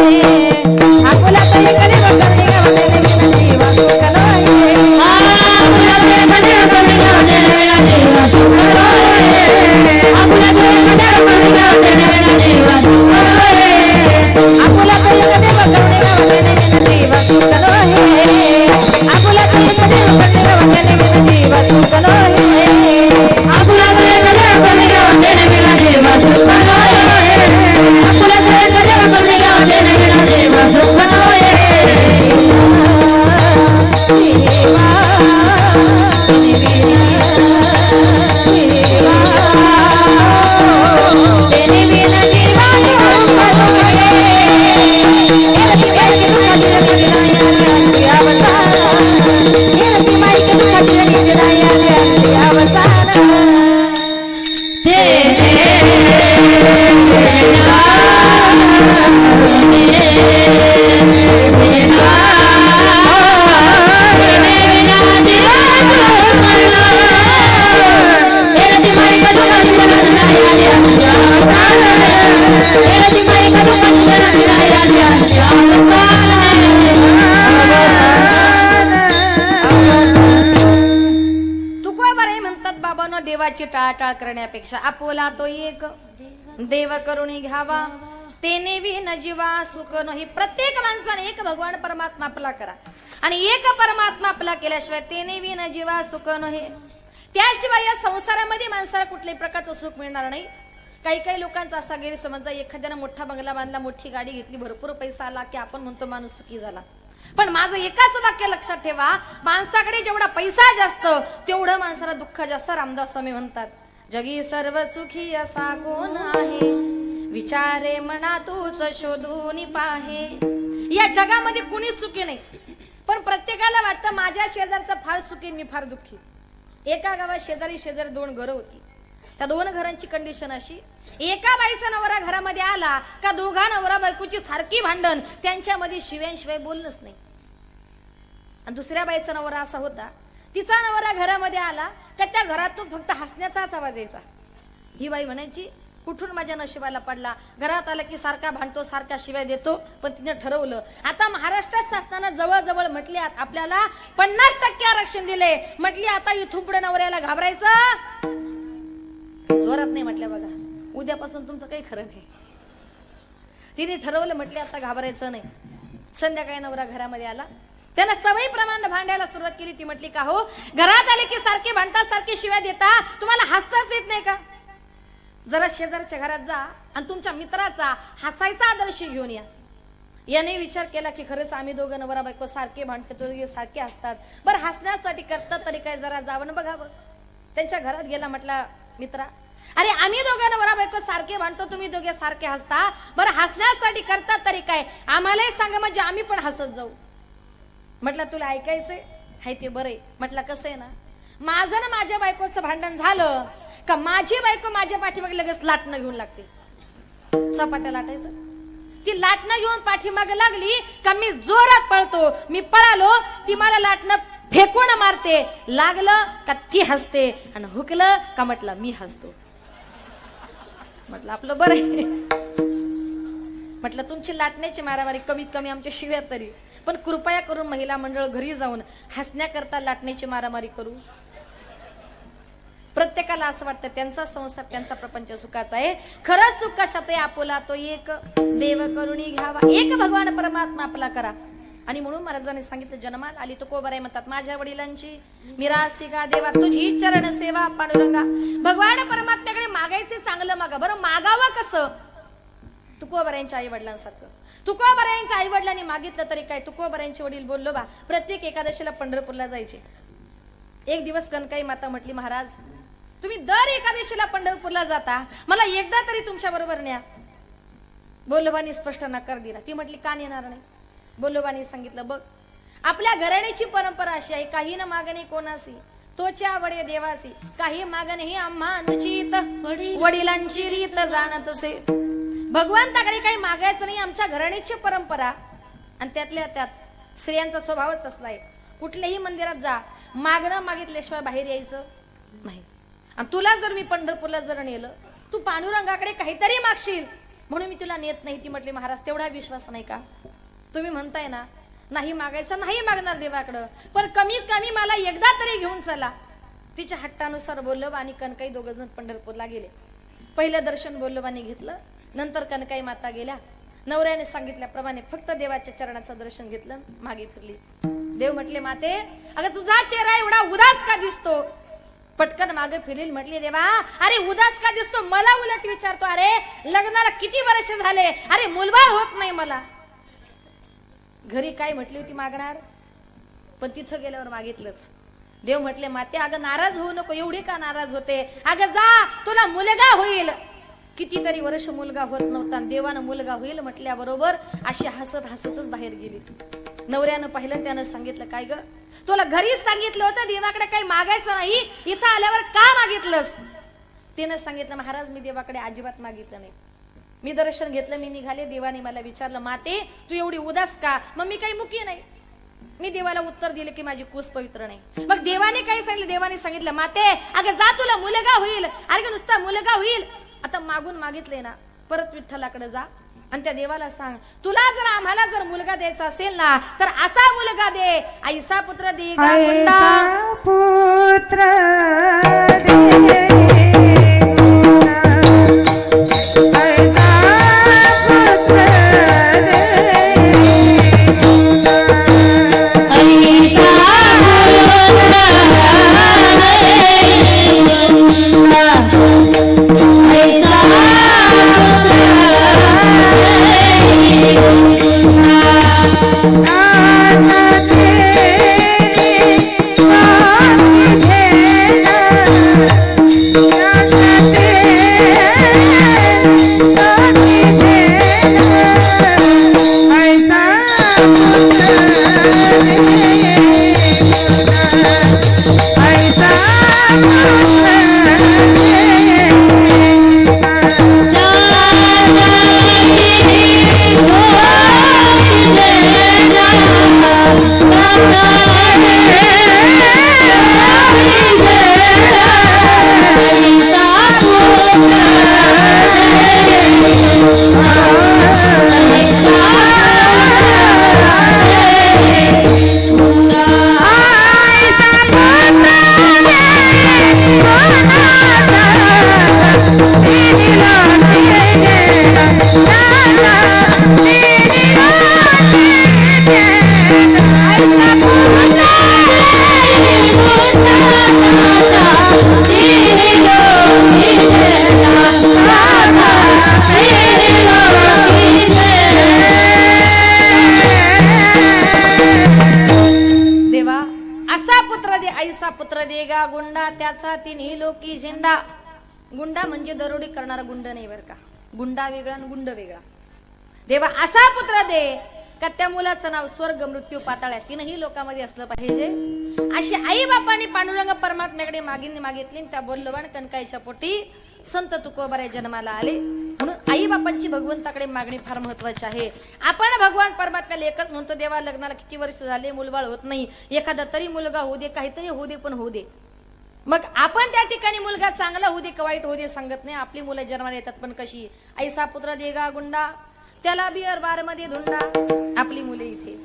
A: आपुला तो एक देव करुणी गावाते नवीन जीवा सुख न हे. आपुला तो एक देव करुणी गावाते नवीन जीवा सुख न हे. आपुला तो एक देव करुणी गावाते नवीन जीवा सुख न हे. आपुला तो एक देव करुणी गावाते नवीन जीवा सुख न हे. आपुला तो एक देव करुणी गावाते नवीन जीवा सुख न हे. आपुला तो एक देव करुणी गावाते नवीन जीवा सुख न हे. आपुला तो एक देव करुणी गावाते नवीन जीवा सुख न हे. देवाची टाळटाळ करण्यापेक्षा आपुला तो एक देव करुणी घ्यावा, तेने विन जीवा सुख नाही. प्रत्येक माणसाने एक भगवान परमात्मा आपला करा आणि एक परमात्मा आपला केल्याशिवाय तेने विन जीवा सुख नाही. त्याशिवाय या संसारामध्ये माणसाला कुठल्याही प्रकारचं सुख मिळणार नाही. काही लोकांचा असा गैरसमज आहे, एखाद्यानं मोठा बंगला बांधला, मोठी गाडी घेतली, भरपूर पैसा आला की आपण म्हणतो माणूस सुखी झाला. पण माझं एकाच वाक्य लक्षात ठेवा, माणसाकडे जेवढा पैसा जास्त तेवढं माणसाला दुःख जास्त. रामदास स्वामी म्हणतात जगी सर्व सुखी असा कोण आहे, विचारे मना तूच शोधून पाहे. या जगामध्ये कुणी सुखी नाही, पण प्रत्येकाला वाटतं माझ्या शेजारचा फार सुखी, मी फार दुःखी. एका गावात शेजारी 2 घरं होती. त्या 2 घरांची कंडिशन अशी, एका बाईचा नवरा घरामध्ये आला का दोघा नवरा बायकोची सारखी भांडण, त्यांच्यामध्ये शिव्याशिवाय बोलणंच नाही. आणि दुसऱ्या बाईचा नवरा असा होता, तिचा नवरा घरामध्ये आला का त्या घरातून फक्त हसण्याचाच आवाज यायचा. ही बाई म्हणायची कुठून माझ्या नशिबाला पडला, घरात आला की सारखा भांडतो, सारखा शिव्या देतो. पण तिने ठरवलं, आता महाराष्ट्र शासनानं जवळ म्हटली आपल्याला 50% आरक्षण दिले, म्हटली आता इथून पुढे नवऱ्याला घाबरायचं जोरात नाही. म्हटल्या बघा उद्यापासून तुमचं काही खरं नाही. तिने ठरवलं, म्हटली आता घाबरायचं नाही. संध्याकाळी नवरा घरामध्ये आला, त्याला सवयीप्रमाणे भांडायला सुरुवात केली. ती म्हटली का हो घरात आले की सारखे भांडता, सारखे शिव्या देता, तुम्हाला हसताच येत नाही का? जरा शेजारच्या घरात जा आणि तुमच्या मित्राचा हसायचा आदर्श घेऊन या. याने विचार केला की खरंच आम्ही दोघं नवरा बायको सारखे भांडतो, सारखे हसतात, बरं हसण्यासाठी करतात तरी काय, जरा जावं बघावं. त्यांच्या घरात गेला, म्हटला मित्रा, अरे आम्ही दोघं नवरा बायको सारखे भांडतो, तुम्ही दोघे सारखे हसता, बरं हसण्यासाठी करतात तरी काय, आम्हालाही सांगा म्हणजे आम्ही पण हसत जाऊ. म्हटलं तुला ऐकायचंय हाय ते बरं आहे. म्हटलं कसं आहे ना, माझं ना माझ्या बायकोचं भांडण झालं का माझी बायको माझ्या पाठीमागे लगेच लाटणं घेऊन लागते, चपात्या लाटायचं. ती लाटणं घेऊन पाठीमागे लागली का मी जोरात पळतो, मी पळालो ती मला लाटणं फेकून मारते, लागलं का ती हसते आणि हुकलं का म्हटलं मी हसतो. म्हटलं आपलं बरं आहे. म्हटलं तुमची लाटण्याची मारामारी कमीत कमी आमच्या शिव्या तरी, पण कृपया करून महिला मंडळ घरी जाऊन हसण्याकरता लाटण्याची मारामारी करू. प्रत्येकाला असं वाटतं त्यांचा संसार त्यांचा प्रपंच सुखाचा आहे. खरंच सुख कशात आहे, आपुला तो एक देव करुणी घ्यावा, एक भगवान परमात्मा आपला करा. आणि म्हणून महाराजांनी सांगितलं, जन्माला आली तुकोबाराय म्हणतात, माझ्या वडिलांची मिरासी गा देवा तुझी चरण सेवा पांडुरंगा. भगवान परमात्म्याकडे मागायचे चांगलं मागा. बरं मागावं कसं? तुकोबारायांच्या आई वडिलांसारखं. तुकोबारायांच्या आई वडिलांनी मागितलं तरी काय, तुकोबारायांचे वडील बोललो बा प्रत्येक एकादशीला पंढरपूरला जायचे. एक दिवस कनकाई माता म्हटली, महाराज तुम्ही दर एकादशीला पंढरपूरला जाता, मला एकदा तरी तुमच्या बरोबर न्या. बोलोबानी स्पष्ट नकार दिला. ती म्हटली का नेणार नाही? बोलोबानी सांगितलं, बघ आपल्या घराण्याची परंपरा अशी आहे, काही न मागणे कोणासी तोच्या वडे देवासी, काही मागणे ही आम्हा अनुचित वडिलांची रीत जाणत असे. भगवंताकडे काही मागायचं नाही, आमच्या घराण्याची परंपरा. आणि त्यातल्या त्यात स्त्रियांचा स्वभावच असलाय, कुठल्याही मंदिरात जा मागणं मागितल्याशिवाय बाहेर यायचं नाही. आणि तुला जर मी पंढरपूरला जर नेलं, तू पांडुरंगाकडे काहीतरी मागशील म्हणून मी तुला नेत नाही. ती म्हटली, महाराज तेवढा विश्वास नाही का? तुम्ही म्हणताय ना नाही मागायचं, नाही मागणार देवाकडं, पण कमीत कमी मला एकदा तरी घेऊन चला. तिच्या हट्टानुसार बोल्लभ आणि कनकाई दोघं जण पंढरपूरला गेले. पहिलं दर्शन बोल्लभाने घेतलं, नंतर कनकाई माता गेल्या. नवऱ्याने सांगितल्याप्रमाणे फक्त देवाच्या चरणाचं दर्शन घेतलं, मागे फिरली. देव म्हटले, माते अगं तुझा चेहरा एवढा उदास का दिसतो? पटकन मागे फिरली, म्हटली, देवा अरे उदास का दिसतो? मला उलट विचारतो, अरे लग्नाला किती वर्ष झाले, अरे मुलबाळ होत नाही मला. घरी काय म्हटली होती मागणार, पण तिथं गेल्यावर मागितलंच. देव म्हटले, माते अगं नाराज होऊ नको, एवढी का नाराज होते? अगं जा तुला मुलगा होईल. कितीतरी वर्ष मुलगा होत नव्हता, देवानं मुलगा होईल म्हटल्याबरोबर अशी हसत हसतच बाहेर गेली. नवऱ्यानं पाहिलं, त्यानं सांगितलं, काय ग तुला घरीच सांगितलं होतं देवाकडे काही मागायचं नाही, इथं आल्यावर का मागितलंस? तिनं सांगितलं, महाराज मी देवाकडे अजिबात मागितलं नाही, मी दर्शन घेतलं, मी निघाले. देवाने मला विचारलं, माते तू एवढी उदास का? मग मी काही मुकी नाही. मी देवाला उत्तर दिले की माझी कुस पवित्र नाही. मग देवाने काय सांगितलं? देवाने सांगितलं, माते अगं जा तुला मुलगा होईल. अरे नुसता मुलगा होईल, आता मागून मागितले ना, परत विठ्ठलाकडे जा आणि त्या देवाला सांग, तुला जर आम्हाला जर मुलगा द्यायचा असेल ना तर असा मुलगा दे, ऐसा पुत्र दे पुत्र दे. पुत्र दे ऐसा पुत्र दे गा गुंडा त्याचा तिन्ही लोकी झेंडा. गुंडा म्हणजे दरोडी करणारा गुंड नाही बरं का, गुंडा वेगळा आणि गुंड वेगळा. देवा असा पुत्र दे का त्या मुलाचं नाव स्वर्ग मृत्यू पाताळ तीनही लोकांमध्ये असलं पाहिजे. अशी आई बापाने पांडुरंग परमात्म्याकडे मागितली. त्या बोलवान कणकाईच्या पोटी संत तुकोबारे जन्माला आले. म्हणून आई बापांची भगवंताकडे मागणी फार महत्वाची आहे. आपण भगवान परमात्म्याला एकच म्हणतो, देवा लग्नाला किती वर्ष झाले मुलबाळ होत नाही, एखादा तरी मुलगा होऊ दे, काहीतरी होऊ दे, पण होऊ दे. मग आपण त्या ठिकाणी मुलगा चांगला होऊ दे का वाईट होऊ दे सांगत नाही. आपली मुलं जन्माला येतात पण कशी, ऐसा पुत्र देगा गुंडा त्याला बिअर बार मध्ये धुंडा. आपली मुले इथे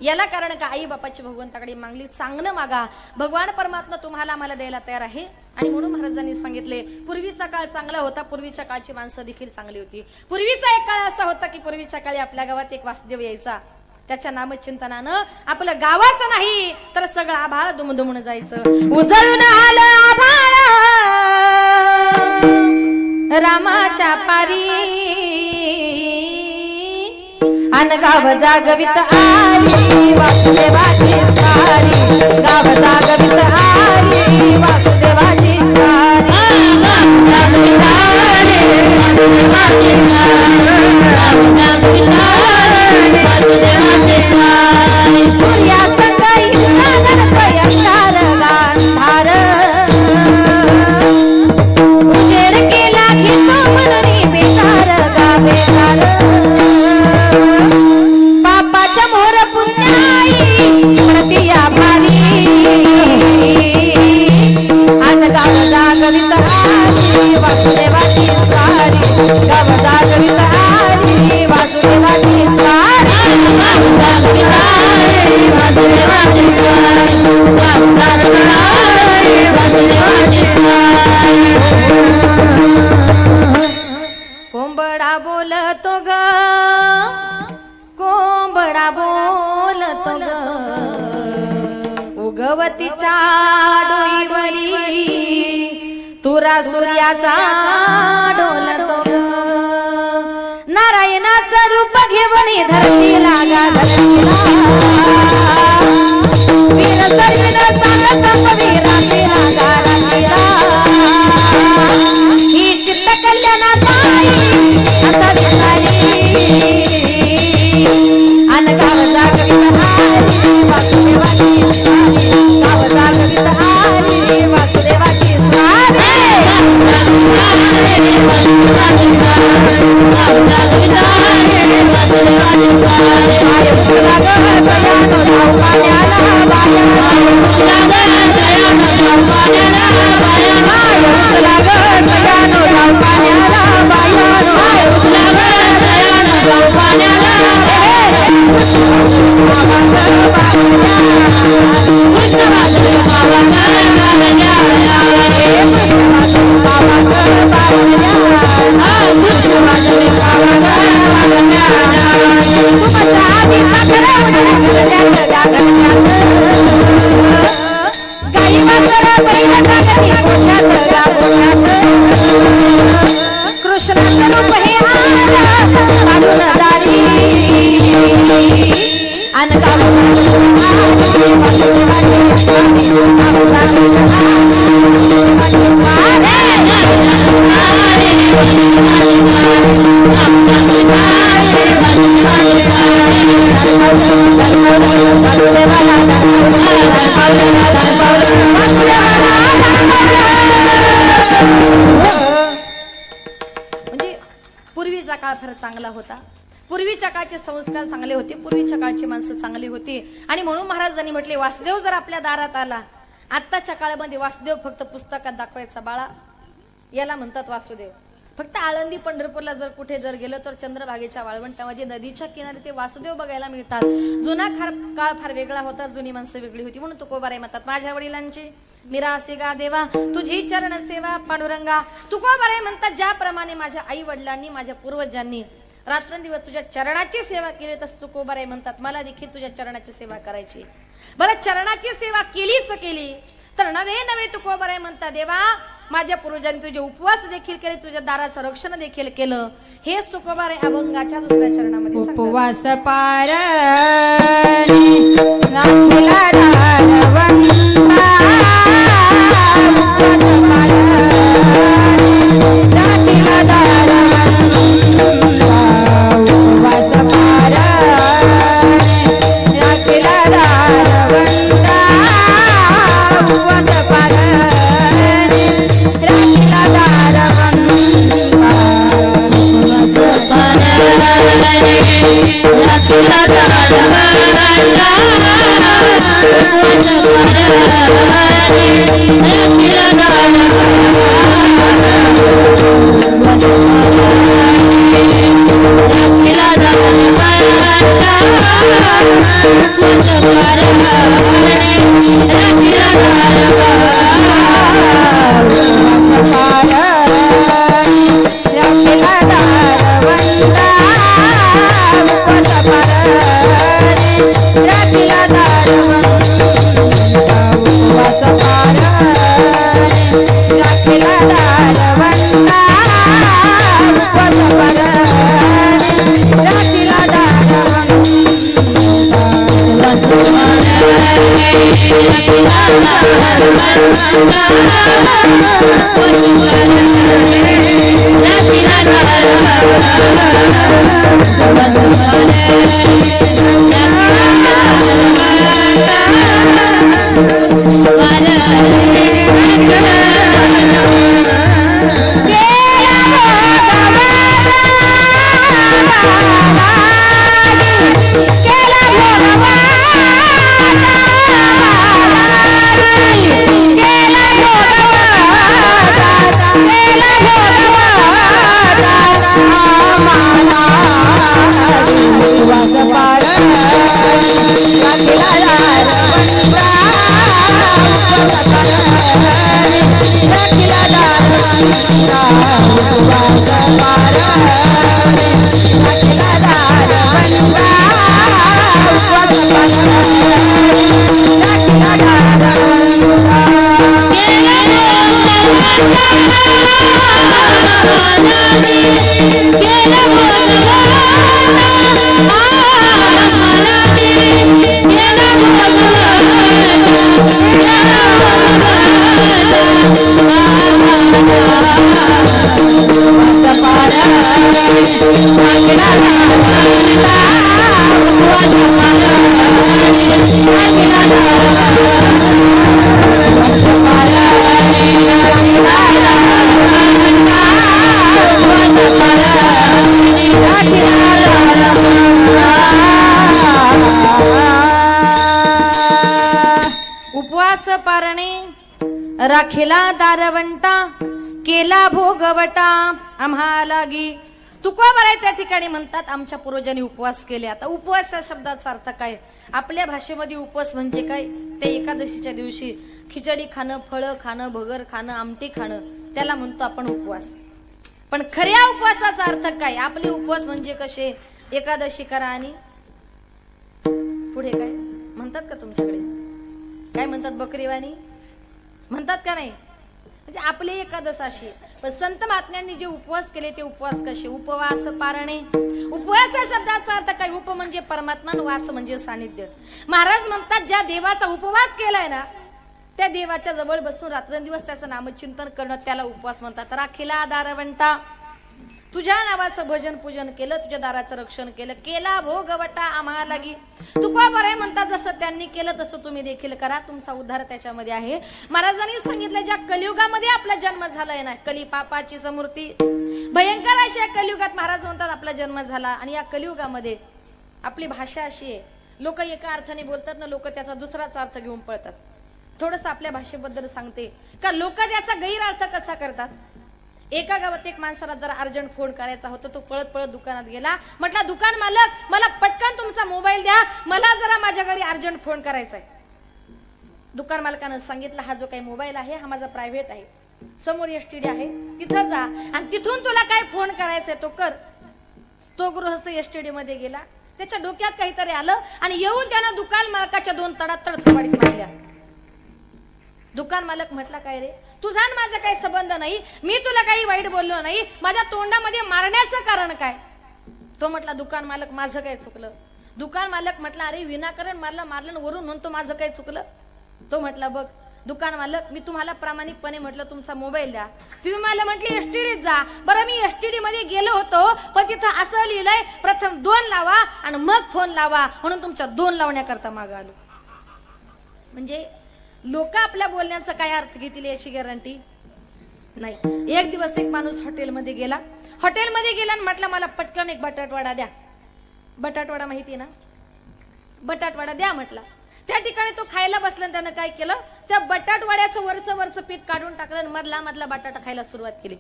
A: याला कारण का आई बापाची भगवंताकडे मागली. चांगलं मागा, भगवान परमात्मा तुम्हाला आम्हाला द्यायला तयार आहे. आणि म्हणून महाराजांनी सांगितले पूर्वीचा काळ चांगला होता, पूर्वीच्या काळची माणसं देखील चांगली होती. पूर्वीचा एक काळ असा होता की पूर्वीच्या काळी आपल्या गावात एक वासुदेव यायचा. त्याच्या नामचिंतनानं आपलं गावाचं नाही तर सगळं आभाळ दुमदुमून जायचं. उजळून आलं आभाळ रामाच्या पारी अन गाव जागवित आली वासुदेवाची सारी. गाव जागवित आली वासुदेवाची सारी. सूर्या संगाई शानर प्रयंकार गांधार उजेड केला घेतो मननी बेकार गा बेकार. पापाच्या मोर पुण्याई प्रतिया भारी अन गाव जागवित आली वासुदेवाची स्वारी. गाव जागवित आली वासुदेवाची स्वारी. कोंबडा बोलतो ग कोंबडा बोलतो ग उगवतीच्या डोईवरी तुरा सूर्याचा डोलतो ग. नारायणाचं रूप घेऊन धरतीला गा धरतीला वीर सर्विन चांग संपवीरा केला गा रातीला. ही चित्त कल्याणा ताई असा विचारी अन गाव जागवित आली वासुदेवाची स्वारी. गाव जागवित आली वासुदेवाची स्वारी. कृष्णाचं रूप हे आला दारी अन गाव म्हणजे पूर्वीचा काळ फार चांगला होता. पूर्वीच्या काळचे संस्कार चांगले होते, पूर्वीच्या काळची माणसं चांगली होती. आणि म्हणून महाराजांनी म्हटले वासुदेव जर आपल्या दारात आला, आत्ताच्या काळामध्ये वासुदेव फक्त पुस्तकात दाखवायचा बाळा याला म्हणतात वासुदेव. फक्त आळंदी पंढरपूरला जर कुठे जर गेलं तर चंद्रभागेच्या वाळवंटामध्ये नदीच्या किनारी ते वासुदेव बघायला मिळतात. जुना काळ फार वेगळा होता, जुनी माणसं वेगळी होती. म्हणून तुकोबाराय म्हणतात माझ्या वडिलांची मिरासी गा देवा तुझी चरण सेवा पांडुरंगा. तुकोबाराय म्हणतात ज्याप्रमाणे माझ्या आई वडिलांनी माझ्या पूर्वजांनी रात्रंदिवस तुझ्या चरणाची सेवा केली तसं तुकोबाराय म्हणतात मला देखील तुझ्या चरणाची सेवा करायची. बरं चरणाची सेवा केलीच केली तर नवे नवे तुकोबाराय म्हणतात देवा माझ्या पूर्वजांनी तुझे उपवास देखील केले, तुझ्या दाराचं रक्षण देखील केलं. हेच तुकोबाराय अभंगाच्या दुसऱ्या चरणामध्ये
B: उपवास पार
A: उपवास पारणे राखिला दारवंटा केला भोगवटा आम्हा लागी. तुकोबाराय त्या ठिकाणी म्हणतात आमच्या पूर्वजांनी उपवास केले. आता उपवास या शब्दाचा अर्थ काय? आपल्या भाषेमध्ये उपवास म्हणजे काय? ते एकादशीच्या दिवशी खिचडी खाणं, फळं खाणं, भगर खाणं, आमटी खाणं, त्याला म्हणतो आपण उपवास. पण खऱ्या उपवासाचा अर्थ काय? आपले उपवास म्हणजे कसे? एकादशी करा आणि पुढे काय म्हणतात का तुमच्याकडे? काय म्हणतात? बकरीवाणी म्हणतात का नाही? म्हणजे आपली एकादश अशी. पण संत महात्म्यांनी जे उपवास केले ते उपवास कसे? उपवास पारणे. उपवास या शब्दाचा अर्थ काय? उप म्हणजे परमात्मा, वास म्हणजे सानिध्य. महाराज म्हणतात ज्या देवाचा उपवास केलाय ना त्या देवाच्या जवळ बसून रात्रंदिवस त्याचं नामचिंतन करणं त्याला उपवास म्हणतात. राखिला दारवंटा, तुझ्या नावाचं भजन पूजन केलं, तुझ्या दाराचं रक्षण केलं, केला भोगवटा आम्हा लागी. तुकोबाराय म्हणतात जसं त्यांनी केलं तसं तुम्ही देखील करा, तुमचा उद्धार त्याच्यामध्ये आहे. महाराजांनी सांगितलं ज्या कलियुगामध्ये आपला जन्म झालाय ना, कली पापाची समूर्ती भयंकर अशी या कलियुगात महाराज म्हणतात आपला जन्म झाला. आणि या कलियुगामध्ये आपली भाषा अशी आहे, लोक एका अर्थाने बोलतात ना, लोक त्याचा दुसराच अर्थ घेऊन पळतात. थोडस आपल्या भाषेबद्दल सांगते का लोक त्याचा गैरअर्थ कसा करतात. एका गावात एक माणसाला जरा अर्जंट फोन करायचा होता, तो पळत पळत दुकानात गेला. म्हटला दुकान मालक मला पटकन तुमचा मोबाईल द्या, मला जरा माझ्या घरी अर्जंट फोन करायचा आहे. दुकान मालकानं सांगितलं हा जो काही मोबाईल आहे हा माझा प्रायव्हेट आहे, समोर एसटीडी आहे तिथं जा आणि तिथून तुला काय फोन करायचंय तो कर. तो गृहस्थ एसटीडी मध्ये गेला, त्याच्या डोक्यात काहीतरी आलं आणि येऊन त्यानं दुकान मालकाच्या 2 तडातड थोबाडीत मारल्या. दुकान मालक म्हटला काय रे, तुझा आणि माझा काही संबंध नाही, मी तुला काही वाईट बोललो नाही, माझ्या तोंडामध्ये मारण्याचं कारण काय? तो म्हटला दुकान मालक माझं काय चुकलं? दुकान मालक म्हटला अरे विनाकारण मारलं वरून म्हणतो माझं काय चुकलं? तो म्हटला बघ दुकान मालक मी तुम्हाला प्रामाणिकपणे म्हटलं तुमचा मोबाईल द्या, तुम्ही मला म्हटले एसटीडीत जा. बरं मी एसटीडी मध्ये गेलो होतो पण तिथं असं लिहिलंय प्रथम 2 लावा आणि मग फोन लावा, म्हणून तुमच्या 2 लावण्याकरता मागं आलो. म्हणजे लोक आपल्या बोलण्याचा काय अर्थ घेतील याची गॅरंटी नाही. एक दिवस एक माणूस हॉटेलमध्ये गेला आणि म्हटलं मला पटकन एक बटाटवडा द्या. बटाटवडा माहिती ना, बटाटवडा द्या म्हटला. त्या ठिकाणी तो खायला बसला आणि त्यानं काय केलं, त्या बटाटवड्याचं वरचं पीठ काढून टाकलं आणि मधला बटाटा खायला सुरुवात केली.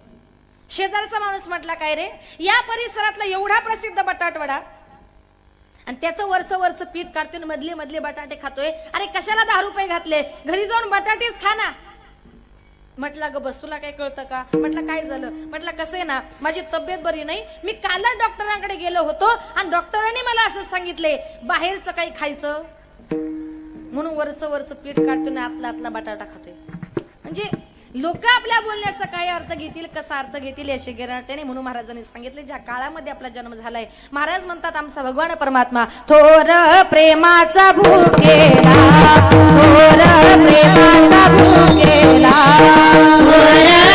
A: शेजारचा माणूस म्हटला, काय रे, या परिसरातला एवढा प्रसिद्ध बटाटवडा आणि त्याचं वरचं पीठ काढतोय, मधले बटाटे खातोय, अरे कशाला 10 रुपये घातले, घरी जाऊन बटाटेच खा ना. म्हटलं ग बस, तुला काय कळतं का? म्हटलं काय झालं? म्हटलं कसं आहे ना, माझी तब्येत बरी नाही, मी कालच डॉक्टरांकडे गेलो होतो आणि डॉक्टरांनी मला असं सांगितले, बाहेरचं काही खायचं म्हणून वरचं पीठ काढतो ना आतला बटाटा खातोय. म्हणजे लोक आपल्या बोलण्याचा काय अर्थ घेतील, कसा अर्थ घेतील याची गॅरंटी नाही. म्हणून महाराजांनी सांगितले, ज्या काळामध्ये आपला जन्म झालाय, महाराज म्हणतात आमचा भगवान परमात्मा थोर प्रेमाचा भूकेला, थोर प्रेमाचा भूकेला, थोर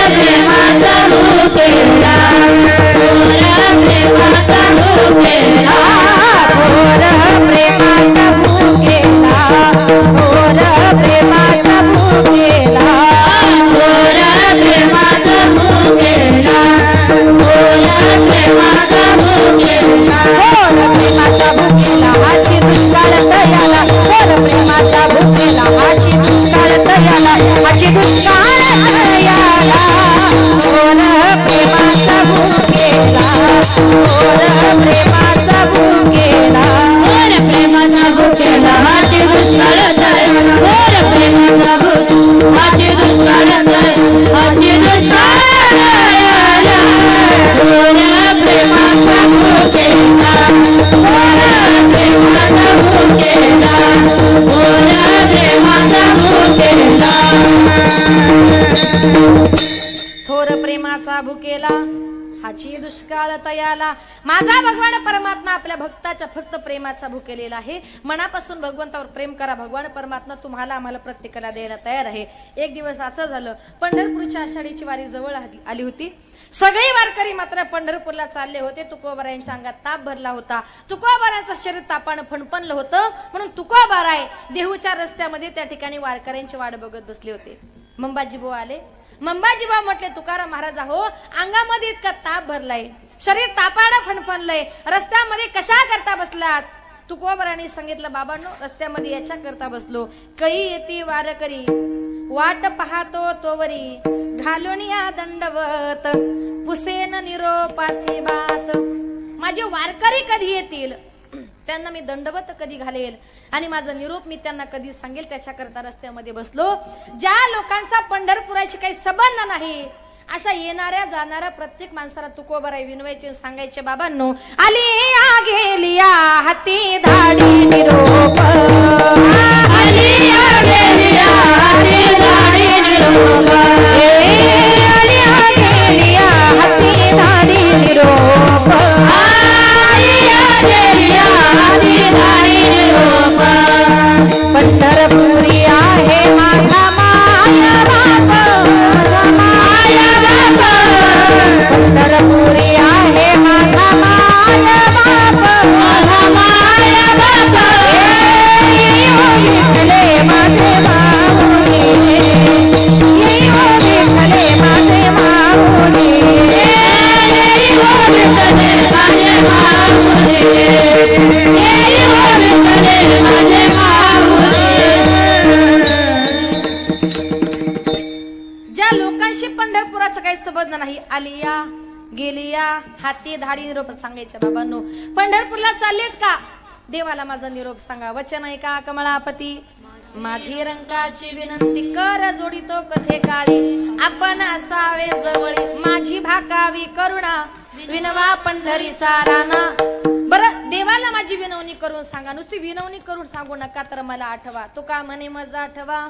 A: प्रेमाचा भूकेला, थोर प्रेमाचा भूकेला, थोर प्रेमाचा भूकेला, थोर प्रेमाचा भूकेला, थोर प्रेमाचा भूकेला, थोर प्रेमाचा भूकेला, थोर प्रेमाचा भूकेला हाची दुष्काळ तयाला, थोर प्रेमाचा भूकेला हाची दुष्काळ तयाला, हाची दुष्काळ तयाला, थोर प्रेमाचा भूकेला, थोर प्रेमाचा भूकेला, थोर प्रेमाचा भूकेला हाची दुष्काळ तयाला, थोर प्रेमाचा भूकेला हाची दुष्काळ तयाला, हाची दुष्काळ तयाला, थोर प्रेमाचा भूकेला, थोर प्रेमाचा भूकेला, थोर प्रेमाचा भूकेला, थोर प्रेमाचा भूकेला हाची दुष्काळ तयाला. माझा भगवान परमात्मा आपल्या भक्ताच्या फक्त प्रेमाचा भूकेलेला आहे. मनापासून भगवंतावर प्रेम करा, भगवान परमात्मा तुम्हाला आम्हाला प्रत्येकाला द्यायला तयार आहे. एक दिवस असं झालं, पंढरपूरच्या आषाढीची वारी जवळ आली होती. सगळे वारकरी मात्र पंढरपूरला चालले होते. तुकोबारायांच्या अंगात ताप भरला होता, तुकोबारांचं शरीर तापानं फणफणलं होतं. म्हणून तुकोबाराय देहूच्या रस्त्यामध्ये त्या ठिकाणी वारकऱ्यांची वाट बघत बसले होते. मंबाजीबो आले. मंबाजीबा म्हटले, तुकाराम महाराज हो, अंगामध्ये इतका ताप भरलाय, शरीर तापानं फणफणलंय, रस्त्यामध्ये कशा करता बसलात? तुकोबारांनी सांगितलं, बाबांनो रस्त्यामध्ये याच्या करता बसलो, कै येती वारकरी वाट पाहतो तोवरी, घालून या दंडवत पुसेन निरोपाची बात. माझे वारकरी कधी येतील, त्यांना मी दंडवत कधी घालेल आणि माझा निरोप मी त्यांना कधी सांगेल, त्याच्याकरता रस्त्यामध्ये बसलो. ज्या लोकांचा पंढरपुराची काही संबंध नाही, अशा येणाऱ्या जाणाऱ्या प्रत्येक माणसाला तुकोबाराय विनवायचे, सांगायचे, बाबांनो आलिया गेलिया हाती धाडी निरोप, आलिया गेलिया हाती धाडी निरोप, आलिया गेलिया हाती धाडी निरोप, आलिया गेलिया हाती धाडी निरोप, पंढरपुरी आहे माझा माया बाप, माया बाप, पंढरपुरी आहे माझा माया बाप, माझा माया बाप, येई हो विठ्ठले माझे माऊली, येई हो विठ्ठले माझे माऊली, येई हो विठ्ठले माझे माऊली, येई हो विठ्ठले माझे माऊली. ज्या लोकांशी पंढरपुराचा काही संबंध नाही, आलिया गेलिया हाती धाडी निरोप सांगायचं, बाबांनो पंढरपूरला चाललेत का, देवाला माझा निरोप सांगा. वचन आहे का कमळापती, माझी रंकाची विनंती कर जोडितो कथे काळी, आपण असावे जवळी, माझी भाकावी करुणा विनवा पंढरीचा राणा. बरं, देवाला माझी विनवणी करून सांगा, नुसती विनवणी करून सांगू नका, तर मला आठवा. तो का म्हणे मजा आठवा,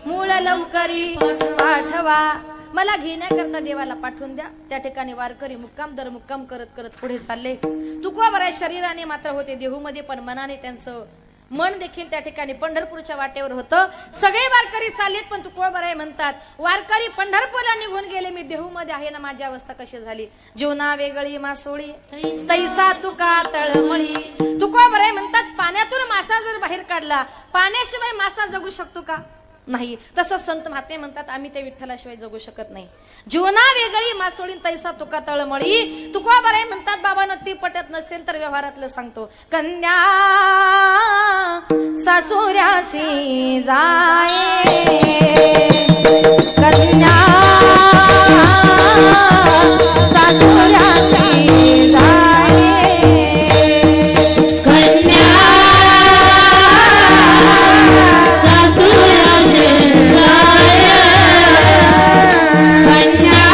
A: मूळ लवकरी पाठवा, मला घेण्याकरता देवाला पाठवून द्या. त्या ठिकाणी वारकरी मुक्काम दर मुक्काम करत करत पुढे चालले. तुकोबाराय शरीराने मात्र होते देहूमध्ये, पण मनाने त्यांचं मन देखील त्या ठिकाणी पंढरपूरच्या वाटेवर होतं. सगळे वारकरी चाललेत, पण तुकोबाराय म्हणतात, वारकरी पंढरपूरला निघून गेले, मी देहूमध्ये आहे ना, माझी अवस्था कशी झाली. जीवना वेगळी मासोळी तैसा तुका तळमळी. तुकोबाराय म्हणतात, पाण्यातून मासा जर बाहेर काढला, पाण्याशिवाय मासा जगू शकतो का? नाही. तसं संत महात्मे म्हणतात आम्ही त्या विठ्ठलाशिवाय जगू शकत नाही. जीवना वेगळी मासोळीन तैसा तुका तळमळी. तुका बरे म्हणतात बाबांनो ती पटत नसेल तर व्यवहारातलं सांगतो. कन्या सासुऱ्यासी जाये, कन्या सासुऱ्यासी जाये, कन्या सासुऱ्यासी जाये, कन्या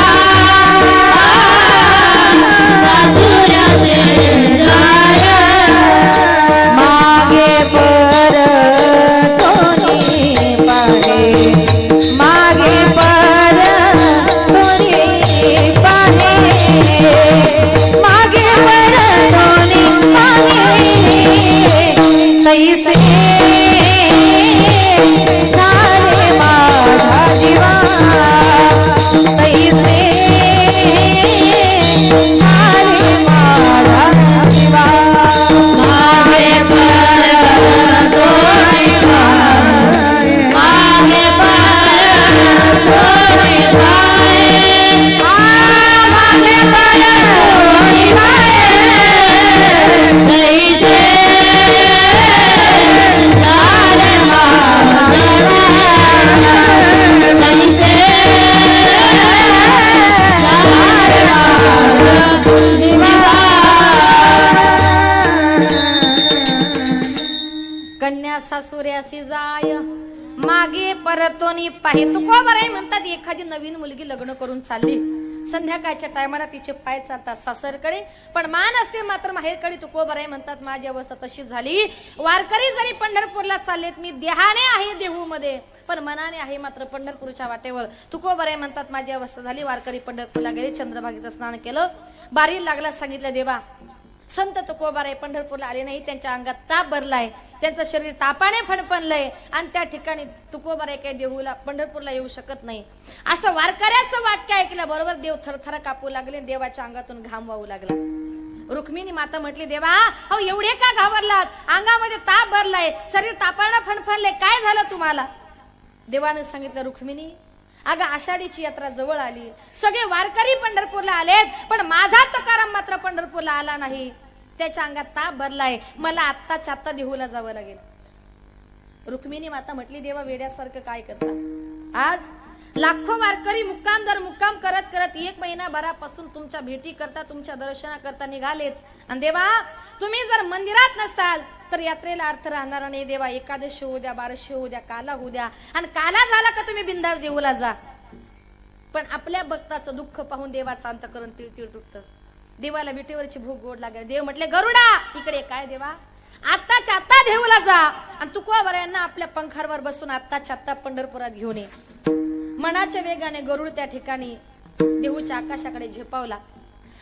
A: सासुऱ्यासी जाये. मागे परतोनी पाहे, मागे परतोनी पाहे, मागे परतोनी पाहे, तैसे झाले माझा जीवा, तैसे झाले माझा जीवा. मागे परतोनी पाहे, मागे परतोनी पाहे, मागे परतोनी पाहे, तैसे झाले माझा जीवा, तैसे झाले माझा जीवा. कन्या सासुऱ्यासी जाय, मागे परतोनी पाहे. तुका बरे म्हणतात एखादी नवीन मुलगी लग्न करून चालली, संध्याकाळच्या टायमाला तिचे पाय चालतात सासरकडे, पण मान असते मात्र माहेरकडे. तुको बरे म्हणतात माझी अवस्था तशी झाली. वारकरी जरी पंढरपूरला चाललेत, मी देहाने आहे देहू मध्ये पण मनाने आहे मात्र पंढरपूरच्या वाटेवर. तुको बरे म्हणतात माझी अवस्था झाली. वारकरी पंढरपूरला गेले, चंद्रभागेचं स्नान केलं, बारी लागला, सांगितलं देवा संत तुकोबाराय पंढरपूरला आले नाही, त्यांच्या अंगात ताप भरलाय, त्यांचं शरीर तापाने फणफणलंय आणि त्या ठिकाणी तुकोबाराय काही देहूला पंढरपूरला येऊ शकत नाही. असं वारकऱ्याचं वाक्य ऐकलं बरोबर देव थरथर कापू लागले, देवाच्या अंगातून घाम वाहू लागला. रुक्मिणी माता म्हटली देवा अहो एवढे का घाबरलात, अंगामध्ये ताप भरलाय, शरीर तापाने फणफणले, काय झालं तुम्हाला? देवाने सांगितलं रुक्मिणी अगं आषाढीची यात्रा जवळ आली, सगळे वारकरी पंढरपूरला आलेत पण माझा तुकाराम मात्र पंढरपूरला आला नाही, त्याच्या अंगात ताप भरलाय, मला आत्ताच्या आत्ता देहूला जावं लागेल. रुक्मिणी माता म्हटली देवा वेड्यासारखं काय करता, आज लाखो वारकरी मुक्काम दर मुक्काम करत करत 1 महिनाभरापासून तुमच्या भेटी करता तुमच्या दर्शना करता निघालेत आणि देवा तुम्ही जर मंदिरात नसाल तर यात्रेला अर्थ राहणार नाही. देवा एकादशी होऊ द्या, 1200 होऊ द्या, काला होऊ द्या आणि काला झाला का तुम्ही बिंदास देऊला जा. पण आपल्या भक्ताचं दुःख पाहून देवाचं अंतःकरण तिळतिळ तुटतं. देवाला विटेवरची भूक गोड लागली. देव म्हटले गरुडा इकडे, काय देवा आत्ताच्या आत्ता देऊला जा आणि तुकोबारायांना आपल्या पंखावर बसून आत्ताच्या आत्ता पंढरपुरात घेऊन ये. मनाच्या वेगाने गरुड त्या ठिकाणी देहूच्या आकाशाकडे झेपावला.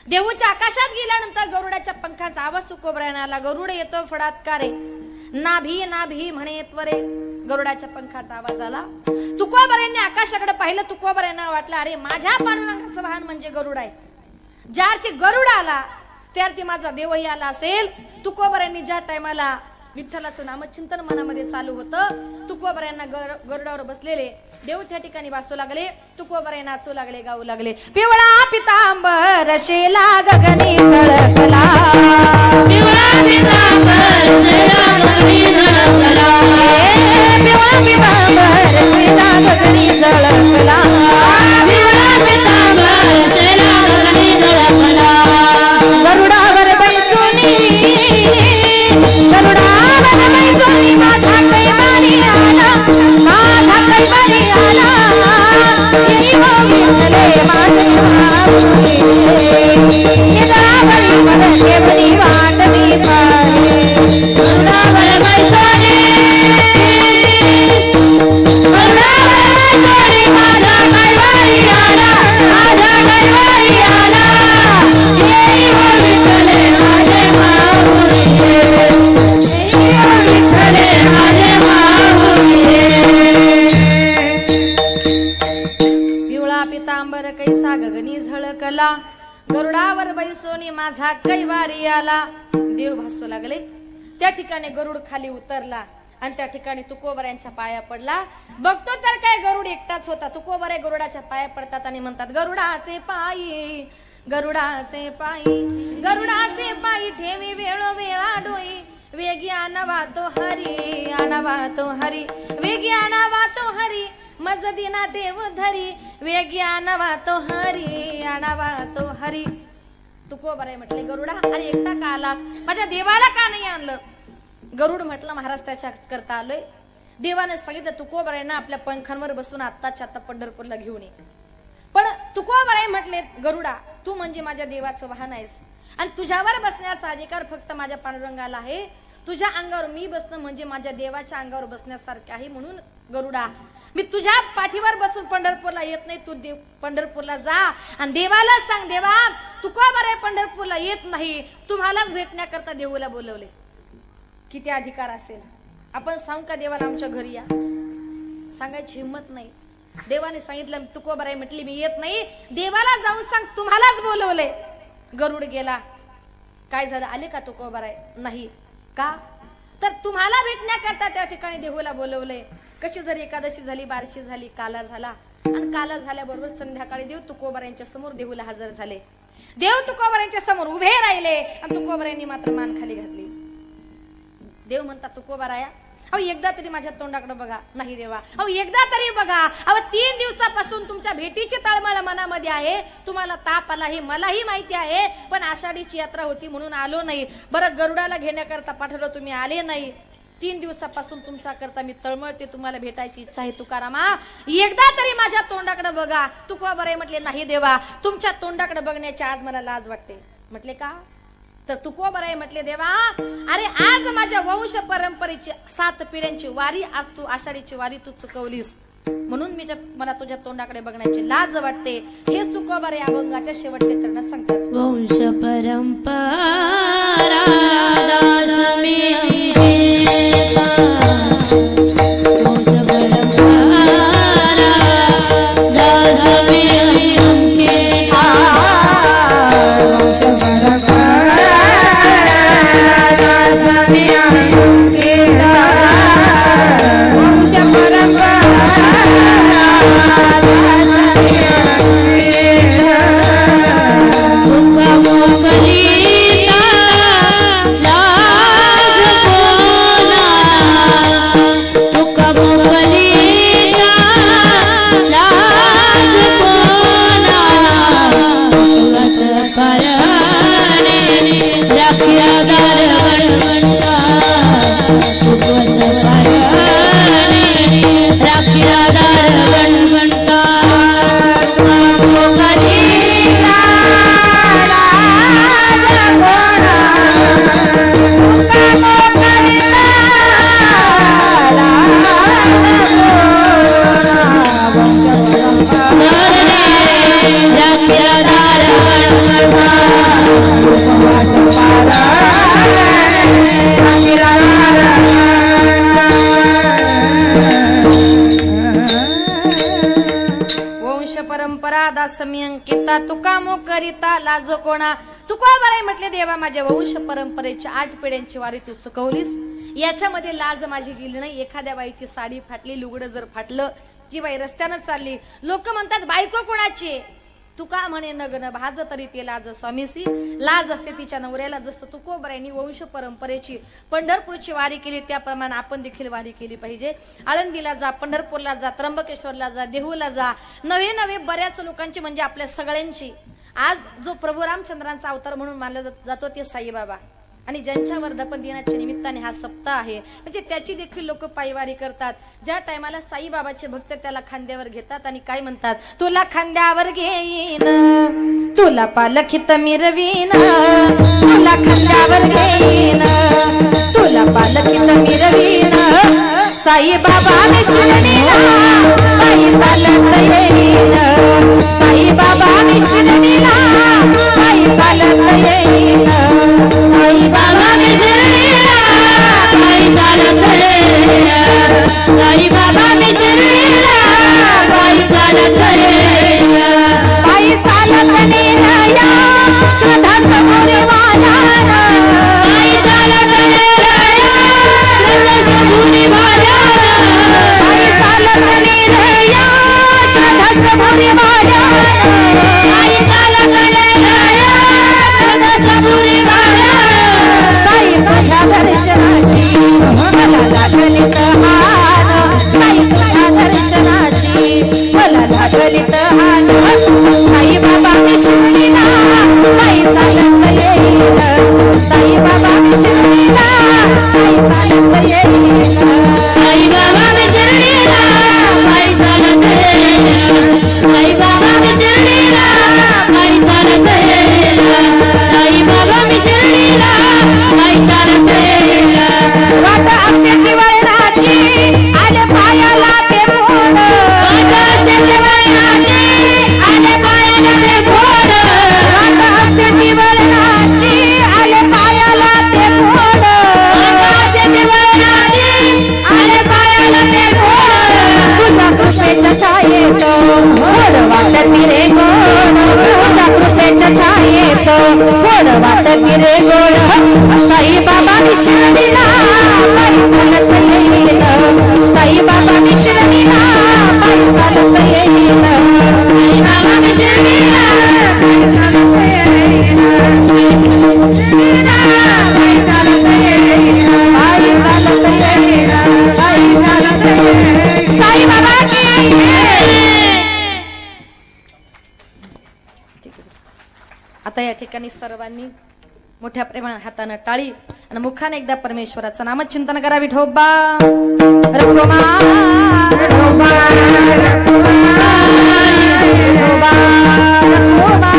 A: देहूच्या आकाशात गेल्यानंतर गरुडाच्या पंखाचा आवाज तुकोबारायांना आला. गरुड येतो फडात कारे, नाभी नाभी म्हणे त्वरे. गरुडाच्या पंखाचा आवाज आला. तुकोबारायांनी आकाशाकडे पाहिलं. तुकोबारायांना वाटलं अरे माझ्या पांडुरंगाचं वाहन म्हणजे गरुड आहे. ज्या अर्थी गरुड आला त्या अर्थी माझा देवही आला असेल. तुकोबारायांनी ज्या टायमाला विठ्ठलाचं नामचिंतन मनामध्ये चालू होतं, तुकोबारायांना गरुडावर बसलेले देव त्या ठिकाणी वाचू लागले. तुकोबाराय नाचू लागले, गाऊ लागले. पिवळा पितांबर शेला गगनी झळकला, पिवळा पितांबर शेला गगनी झळकला, पिवळा पितांबर शेला गगनी झळकला, पिवळा पितांबर शेला गगनी झळकला. गरुडावर बैसोनी, गरुडावर बैसोनी माझा कैवारी आला, माझा कैवारी आला. देव विठ्ठले माझे माऊली, निरावरी पडते बरी वाट मी पाहे. गरुडावर बैसोनी, गरुडावर बैसोनी माझा कैवारी आला, माझा कैवारी आला. देव विठ्ठले माझे माऊली, देव विठ्ठले माझे माऊली. पिवळा पितांबर कैसा गगनी झळकला, गरुडावर बैसोनी माझा कैवारी आला. देव भासू लागले. त्या ठिकाणी गरुड खाली उतरला आणि त्या ठिकाणी तुकोबऱ्यांच्या पाया पडला. बघतो तर काय गरुड एकटाच होता. तुकोबरे गरुडाच्या पाया पडतात आणि म्हणतात, गरुडाचे पायी, गरुडाचे पायी, गरुडाचे पायी ठेवी वेळोवेळा डोई, वेगी आणावा तो हरी, आणावा तो हरी, वेगी आणावा तो हरी, मज दिना देव धरी, वेगी आणावा तो हरी, आणावा तो हरी. तुकोबरे म्हटले, गरुडा अरे एकटा का आलास, माझ्या देवाला का नाही आणलं? गरुड म्हटलं, महाराज त्याच्याच करता आलोय. देवाने सांगितलं तुकोबरायांना आपल्या पंखांवर बसून आत्ताच्या आता पंढरपूरला घेऊन ये. पण तुकोबराय म्हटले, गरुडा तू म्हणजे माझ्या देवाचं वाहन आहेस आणि तुझ्यावर बसण्याचा अधिकार फक्त माझ्या पांडुरंगाला आहे. तुझ्या अंगावर मी बसणं म्हणजे माझ्या देवाच्या अंगावर बसण्यासारखे आहे. म्हणून गरुडा मी तुझ्या पाठीवर बसून पंढरपूरला येत नाही. तू पंढरपूरला जा आणि देवाला सांग, देवा तुकोबराय पंढरपूरला येत नाही, तुम्हालाच भेटण्याकरता देऊला बोलवले. किती अधिकार असेल. आपण सांगू का देवाला आमच्या घरी या? सांगायची हिंमत नाही. देवाने सांगितलं तुकोबराय म्हटली मी येत नाही, देवाला जाऊन सांग तुम्हालाच बोलवले. गरुड गेला. काय झालं, आले का तुकोबराय? नाही. का तर तुम्हाला भेटण्याकरता त्या ठिकाणी देहूला बोलवले. कशी जरी एकादशी झाली, बारशी झाली, काला झाला आणि काला झाल्याबरोबर संध्याकाळी देव तुकोबरायांच्या समोर देहूला हजर झाले. देव तुकोबरायांच्या समोर उभे राहिले आणि तुकोबरायांनी मात्र मान खाली घातली. देव म्हणतात, तुकोबराया अहो एकदा तरी माझ्या तोंडाकडे बघा. नाही देवा, अहो एकदा तरी बघा. अहो 3 दिवसापासून तुमच्या भेटीची तळमळ मनामध्ये आहे. तुम्हाला ताप आला हे मलाही माहिती आहे, पण आषाढीची यात्रा होती म्हणून आलो नाही. बरं गरुडाला घेण्याकरता पाठवलं, तुम्ही आले नाही. 3 दिवसापासून तुमचा करता मी तळमळते, तुम्हाला भेटायची इच्छा आहे. तुकारामा एकदा तरी माझ्या तोंडाकडे बघा. तुकोबराय म्हटले, नाही देवा, तुमच्या तोंडाकडे बघण्याची आज मला लाज वाटते. म्हटले का? तर तुकोबराय म्हटले, देवा अरे आज माझ्या वंश परंपरेची 7 पिढ्यांची वारी, आज तू आषाढीची वारी तू चुकवलीस, म्हणून मला तुझ्या तोंडाकडे बघण्याची लाज वाटते. हे तुकोबराय अभंगाच्या शेवटच्या चरणात सांगतात.
B: वंश परंपरा दास मी
A: अंकिता तुका मो करिता लाज कोणा. तुकोबराय म्हटले, देवा माझ्या वंश परंपरेच्या 8 पिढ्यांची वारी तू चुकवलीस, याच्यामध्ये लाज माझी गेली नाही. एखाद्या बाईची साडी फाटली, लुगडं जर फाटलं, ती बाई रस्त्यानं चालली, लोक म्हणतात बायको कोणाची? तुका म्हणे नग्न भाज तरी ते लाज स्वामीसी. लाज असते तिच्या नवऱ्याला. जसं तुकोबरायांनी वंश परंपरेची पंढरपूरची वारी केली, त्याप्रमाणे आपण देखील वारी केली पाहिजे. आळंदीला जा, पंढरपूरला जा, त्र्यंबकेश्वरला जा, देहूला जा. नवे नवे बऱ्याच लोकांची म्हणजे आपल्या सगळ्यांची. आज जो प्रभू रामचंद्रांचा अवतार म्हणून मानला जातो ते साईबाबा, आणि ज्यांच्या वर्धापन दिनाच्या निमित्ताने हा सप्ताह आहे, म्हणजे त्याची देखील लोक पायवारी करतात. ज्या टायमाला साईबाबाचे भक्त त्याला खांद्यावर घेतात आणि काय म्हणतात, तुला खांद्यावर घेईन, तुला पालखीत मिरवीन, तुला खांद्यावर घेईन, तुला पालखीत मिरवीन. साईबाबा मी शिर्डीला पायी चालत येईन, साईबाबा मी शिर्डीला पायी चालत येईन, साईबाबा मी शिर्डीला पायी चालत येईन, साईबाबा मी शिर्डीला पायी चालत येईन. पायी चालत नेन या श्रद्धा समोरी वाला, पायी चालत नेन या श्रद्धा समोरी वाला. छायेत गोड वाटती रे गोड तुझ्या कृपेच्या छायेत गोड वाटती रे गोड साई बाबा विश्रामीला पायी चालत येईल साई बाबा विश्रामीला पायी चालत येईल साई बाबा विश्रामीला पायी चालत येईल पायी चालत येईल पायी चालत येईल पायी चालत येईल साई बाबा की आता या ठिकाणी सर्वांनी मोठ्या प्रेमाने हाताने टाळी आणि मुखाने एकदा परमेश्वराचं नामचिंतन करा. विठोबा रखोबा रखोबा रखोबा रखोबा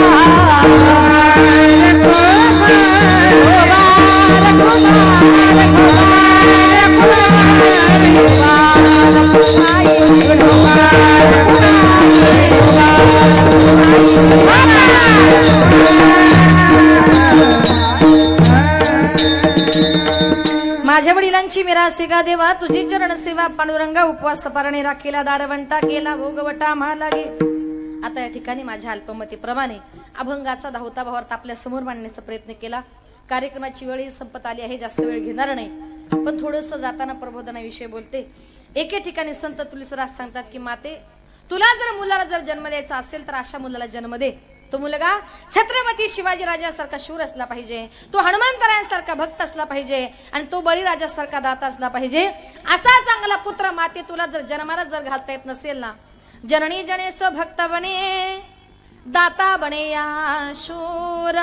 A: माझ्या वडिलांची मिरासी गा देवा तुझी चरण सेवा पांडुरंगा उपवास पारणे राखीला दारवंटा केला भोगवटा महालागे. आता या ठिकाणी माझ्या अल्पमतीप्रमाणे अभंगाचा धावता भावार्थ आपल्या समोर मांडण्याचा प्रयत्न केला. कार्यक्रमाची वेळ संपत आली आहे, जास्त वेळ घेणार नाही, पण थोडंसं जाताना प्रबोधनाविषयी बोलते. एके ठिकाणी संत तुलसीदास सांगतात की माते तुला जर मुलाला जर जन्म द्यायचा असेल तर अशा मुलाला जन्म दे. तो मुलगा छत्रपती शिवाजी राजासारखा शूर असला पाहिजे, तो हनुमंतरायांसारखा भक्त असला पाहिजे आणि तो बळीराजासारखा दाता असला पाहिजे. असा चांगला पुत्र माते तुला जर जन्माला जर घालता येत नसेल ना, जननी जनेस भक्त बने दाता बने या शूर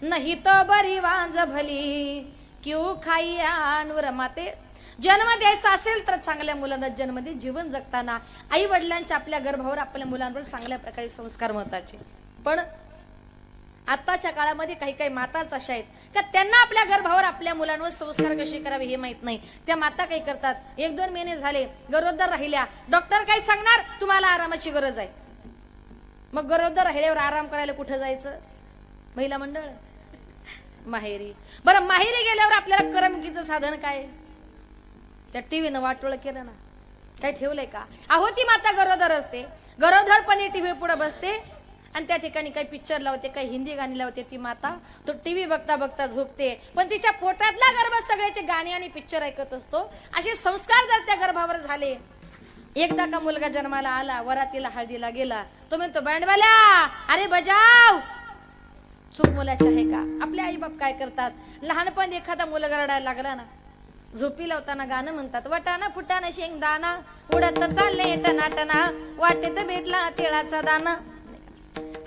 A: नाही तो बरी वांज भली क्यू खाईया नूर. माते जन्म द्यायचा असेल तर चांगल्या मुलांना जन्म दे. जीवन जगताना आई वडिलांच्या आपल्या गर्भावर आपल्या मुलांवर चांगल्या प्रकारे संस्कार महत्वाचे. पण आताच्या काळामध्ये काही काही माताच अशा आहेत का त्यांना आपल्या गर्भावर आपल्या मुलांवर संस्कार कसे करावे हे माहित नाही. त्या माता काही करतात, 1-2 महिने झाले गरोदर राहिल्या, डॉक्टर काय सांगणार तुम्हाला आरामाची गरज आहे. मग गरोदर राहिल्यावर आराम करायला कुठं जायचं? महिला मंडळ माहेरी. बरं माहेरी गेल्यावर आपल्याला करमणुकीचं साधन काय? त्या टीव्हीनं वाटोळ केलं ना, काय ठेवलंय का? अहो ती माता गरोदर असते, गरोदरपणे टीव्ही पुढे बसते आणि त्या ठिकाणी काही पिक्चर लावते, काही हिंदी गाणी लावते. ती माता तो टीव्ही बघता बघता झोपते, पण तिच्या पोटातला गर्भ सगळे ते गाणी आणि पिक्चर ऐकत असतो. असे संस्कार जर त्या गर्भावर झाले, एकदा का मुलगा जन्माला आला, वरातीला हळदीला गेला, तो म्हणतो बँडवाल्या अरे बजाव. चूक मुलाची आहे का? आपले आई बाप काय करतात, लहानपण एखादा मुलगा रडायला लागला ना, झोपी लावताना गाणं म्हणतात, वटाना फुटाना शेंगदाणा उडत चालले टनाटना वाटेत भेटला तिळाचा दाना.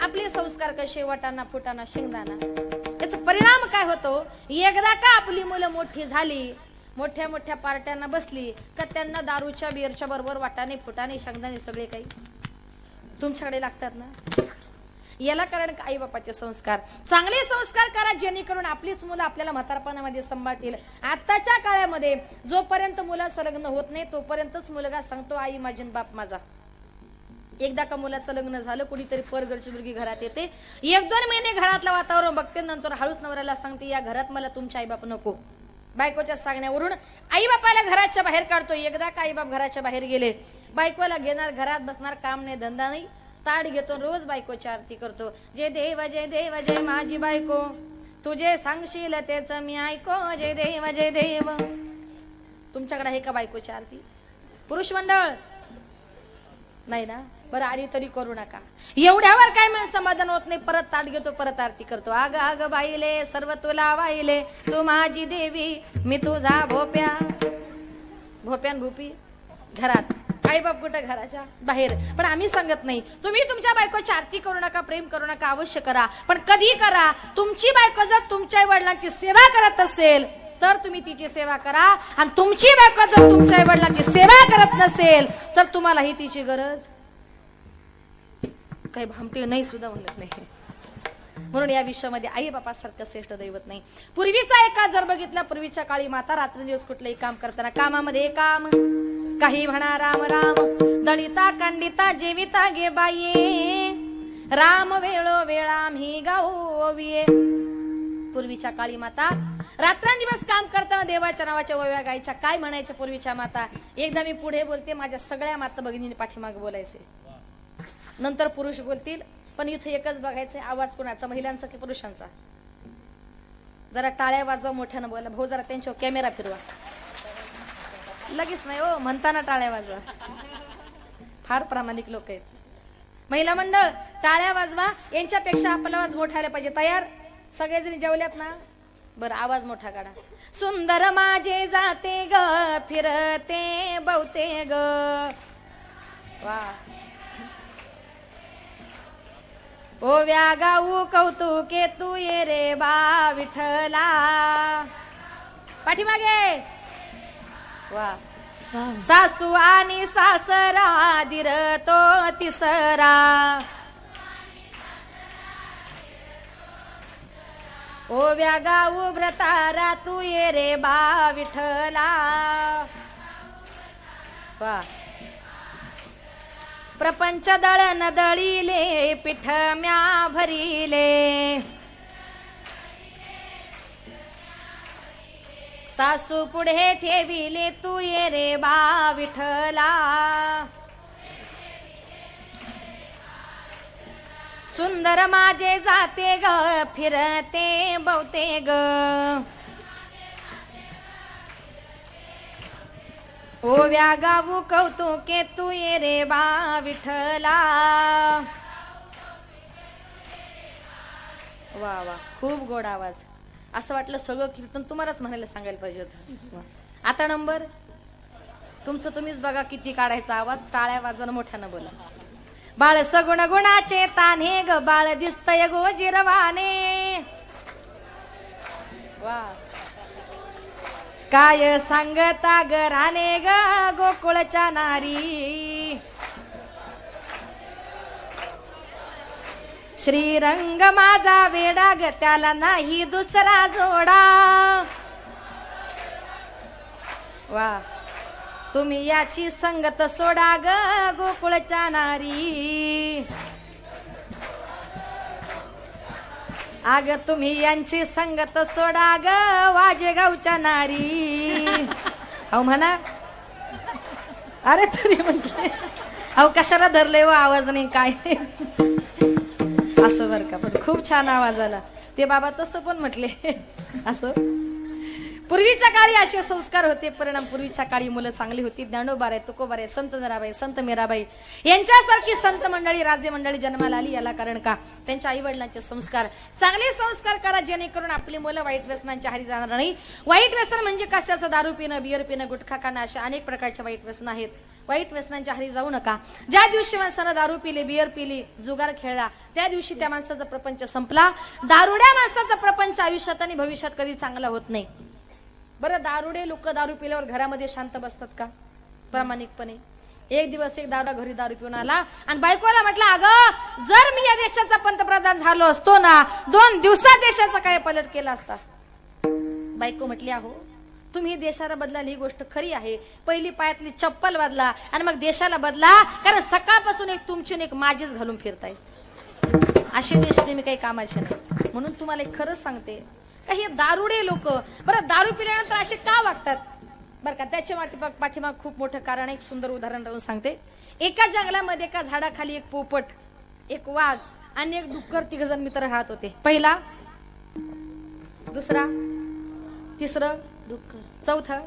A: आपले संस्कार कसे? वटाना फुटाना शेंगदाणा. याचा परिणाम काय होतो? एकदा का आपली मुलं मोठी झाली, मोठ्या मोठ्या पार्ट्यांना बसली का त्यांना दारूच्या बिअरच्या बरोबर वाटाणे फुटाणे शेंगदाणे सगळे काही तुमच्याकडे लागतात ना. याला कारण आई बापाचे संस्कार. चांगले संस्कार करा जेणेकरून आपलीच मुलं आपल्याला म्हातारपणामध्ये सांभाळतील. आताच्या काळामध्ये जोपर्यंत मुलाचं लग्न होत नाही तोपर्यंतच मुलगा सांगतो आई माझी बाप माझा. एकदा का मुलाचं लग्न झालं, कुणीतरी परघरची मुलगी घरात येते, 1-2 महिने घरातलं वातावरण बघते, नंतर हळूच नवऱ्याला सांगते या घरात मला तुमचे आई बाप नको. बायकोच्या सांगण्यावरून आई बापाला घराच्या बाहेर काढतो. एकदा का आई बाप घराच्या बाहेर गेले, बायकोला घेणार, घरात बसणार, काम नाही धंदा नाही, ताट घेतो, रोज बायकोची आरती करतो. जय देव जय देव जय माझी बायको, तुझे सांगशील तेच मी ऐको, जय देव जय देव. तुमच्याकडे आहे का बायकोची आरती? पुरुष मंडळ नाही ना. बरं आली तरी करू नका. एवढ्यावर काय मन समाधान होत नाही, परत ताट घेतो, परत आरती करतो. आग आग बाईले सर्व तुला वाहिले, तू माझी देवी मी तुझा भोप्या. भोप्यान भूपी घरात, आई बाप कुठं घराच्या बाहेर. पण आम्ही सांगत नाही तुम्ही तुमच्या बायकोची आरती करू नका, प्रेम करू नका, अवश्य करा, पण कधी करा. तुमची बायको जर तुमच्या वडिलांची सेवा करत असेल तर तुम्ही तिची सेवा करा, आणि तुमची बायको जर तुमच्या वडिलांची सेवा करत नसेल तर तुम्हाला ही तिची गरज काही भामटी नाही सुद्धा म्हणत नाही. म्हणून या विश्वामध्ये आई बापासारखं श्रेष्ठ दैवत नाही. पूर्वीचा एका जर बघितला, पूर्वीच्या काळी माता रात्रंदिवस कुठलंही काम करताना कामामध्ये काम, काही म्हणा राम राम, दळिता कांडिता जेविता गे बाये, राम वेळो वेळा मी गाऊये. पूर्वीच्या काळी माता रात्रंदिवस काम करताना देवाच्या नावाच्या ओव्या गायच्या. काय म्हणायच्या पूर्वीच्या माता? एकदा मी पुढे बोलते, माझ्या सगळ्या माता भगिनीने पाठीमागे बोलायचे. नंतर पुरुष बोलतील. पण इथे एकच बघायचंय, आवाज कोणाचा, महिलांचा की पुरुषांचा? जरा टाळ्या वाजवा, मोठ्यानं बोला. भाऊ जरा त्यांच्यावर कॅमेरा फिरवा. लगेच नाही हो, म्हणताना टाळ्या वाजवा. फार प्रामाणिक लोक आहेत. महिला मंडळ टाळ्या वाजवा. यांच्यापेक्षा आपला आवाज मोठा आला पाहिजे. तयार? सगळेजणी जेवल्यात ना? बरं, आवाज मोठा काढा. सुंदर माझे जाते ग फिरते बहुते ग. वा. ओव्या गाऊ कौतुके तू ये रे बा विठ्ठला. पाठीमागे. वा. सासू आणि सासरा दिर तो तिसरा. ओव्या गाऊ भ्रतारा तू ये रे बा विठ्ठला. वा. प्रपंच दळण दळीले पिठ म्या भरिले. सासू पुढे ठेविले तू ये रे बा विठ्ठला. सुंदर माझे जाते ग फिरते बहुते ग. ओव्या गाऊ कौतुके तू ये रे बा विठ्ठला. वा वा, खूप गोड आवाज. असं वाटलं सगळं कीर्तन तुम्हालाच म्हणायला सांगायला पाहिजे होतं. आता नंबर तुमचं तुम्हीच बघा किती काढायचा आवाज. टाळ्या वाजवणं, मोठ्यानं बोला. बाळ सगुण गुणाचे तान्हे ग बाळ दिसतय गोजिरवाने. वा. काय सांगता ग राणे ग गोकुळच्या नारी. श्रीरंग माझा वेडा ग त्याला नाही दुसरा जोडा. वा. तुम्ही याची संगत सोडा ग गोकुळच्या नारी. अग तुम्ही यांची संगत सोडा ग वाजेगावच्या नारी. अहो म्हणा. अरे तरी म्हटले अहो कशाला धरले व आवाज नाही काय. असं बरं का, पण खूप छान आवाज आला. ते बाबा तसं पण म्हटले. असं पूर्वीच्या काळी असे संस्कार होते. परिणाम पूर्वीच्या काळी मुलं चांगली होती. ज्ञानोबाराय, तुकोबाराय, संत जनाबाई, संत मीराबाई यांच्यासारखी संत मंडळी, राज्य मंडळी जन्माला आली. याला कारण का? त्यांच्या आई वडिलांचे संस्कार. चांगले संस्कार करा जेणेकरून आपली मुलं वाईट व्यसनांच्या आहारी जाणार नाही. वाईट व्यसन म्हणजे कशाचं? दारू पिणं, बियर पिणं, गुटखा खाणं, अशा अनेक प्रकारच्या वाईट व्यसन आहेत. वाईट व्यसनांच्या आहारी जाऊ नका. ज्या दिवशी माणसानं दारू पिली, बियर पिली, जुगार खेळला, त्या दिवशी त्या माणसाचा प्रपंच संपला. दारुड्या माणसाचा प्रपंच आयुष्यात आणि भविष्यात कधी चांगला होत नाही. बरं, दारुडे लोक दारू पिल्यावर घरामध्ये शांत बसतात का? प्रामाणिकपणे. एक दिवस एक दारुडा घरी दारू पिऊन आला आणि बायकोला म्हटलं, अगं जर मी या देशाचा पंतप्रधान झालो असतो ना, 2 दिवसात देशाचा काय पलट केला असता. बायको म्हटली, अहो तुम्ही देशाला बदलाल ही गोष्ट खरी आहे. पहिली पायातली चप्पल बदला आणि मग देशाला बदला. कारण सकाळपासून एक तुमची एक माझीच घालून फिरताय. असे देश नेहमी काही कामाचे नाही. म्हणून तुम्हाला एक खरंच सांगते, काही दारुडे लोक बरं दारू पिल्यानंतर असे का वागतात बरं का? त्याच्या पाठीमाग खूप मोठं कारण. एक सुंदर उदाहरण राहून सांगते. एका जंगलामध्ये एका झाडाखाली एक पोपट, एक वाघ आणि एक डुक्कर 3 जण मित्र राहत होते. पहिला, दुसरा, तिसरं, डुक्कर, चौथं.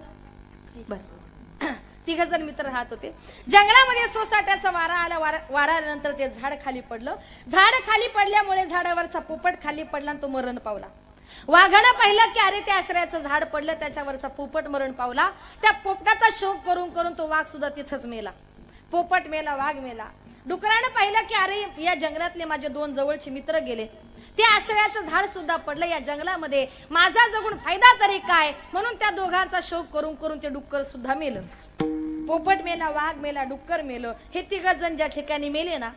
A: बरं 3 जण मित्र राहत होते. जंगलामध्ये सोसाट्याचा वारा आला. वारा आल्यानंतर ते झाड खाली पडलं. झाड खाली पडल्यामुळे झाडावरचा पोपट खाली पडला आणि तो मरण पावला. वाघानं पाहिलं की अरे ते आश्रयाचं झाड पडलं, त्याच्यावरचा पोपट मरण पावला. त्या पोपटाचा शोक करून करून तो वाघ सुद्धा तिथंच मेला. पोपट मेला, वाघ मेला. डुकरानं पाहिलं की अरे या जंगलातले माझे 2 जवळचे मित्र गेले, ते आश्रयाचं झाड सुद्धा पडलं. या जंगलामध्ये माझा जगून फायदा तरी काय? म्हणून त्या दोघांचा शोक करून करून ते डुक्कर सुद्धा मेलं. पोपट मेला, वाघ मेला, डुक्कर मेलं. हे 3 जण ज्या ठिकाणी मेले ना,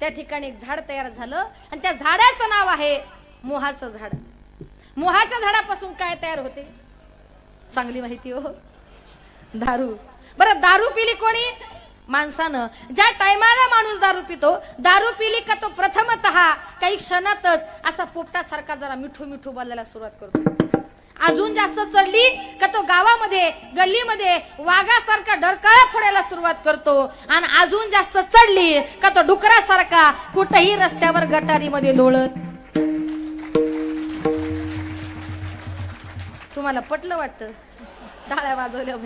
A: त्या ठिकाणी एक झाड तयार झालं आणि त्या झाडाचं नाव आहे मोहाचं झाड. मोहाच्या झाडापासून काय तयार होते? चांगली माहिती हो, दारू. बरं दारू पिली कोणी? माणसानं. ज्या टायमाला माणूस दारू पितो, दारू पिली का तो प्रथमतः काही क्षणातच असा पोपटासारखा जरा मिठू मिठू बोलायला सुरुवात करतो. अजून जास्त चढली का तो गावामध्ये गल्लीमध्ये वाघासारखा डरकाळा फोडायला सुरुवात करतो आणि अजून जास्त चढली का तो डुकरासारखा कुठेही रस्त्यावर गटारीमध्ये लोळत. तुम्हाला पटलं वाटतं टाळ्या वाजवल्या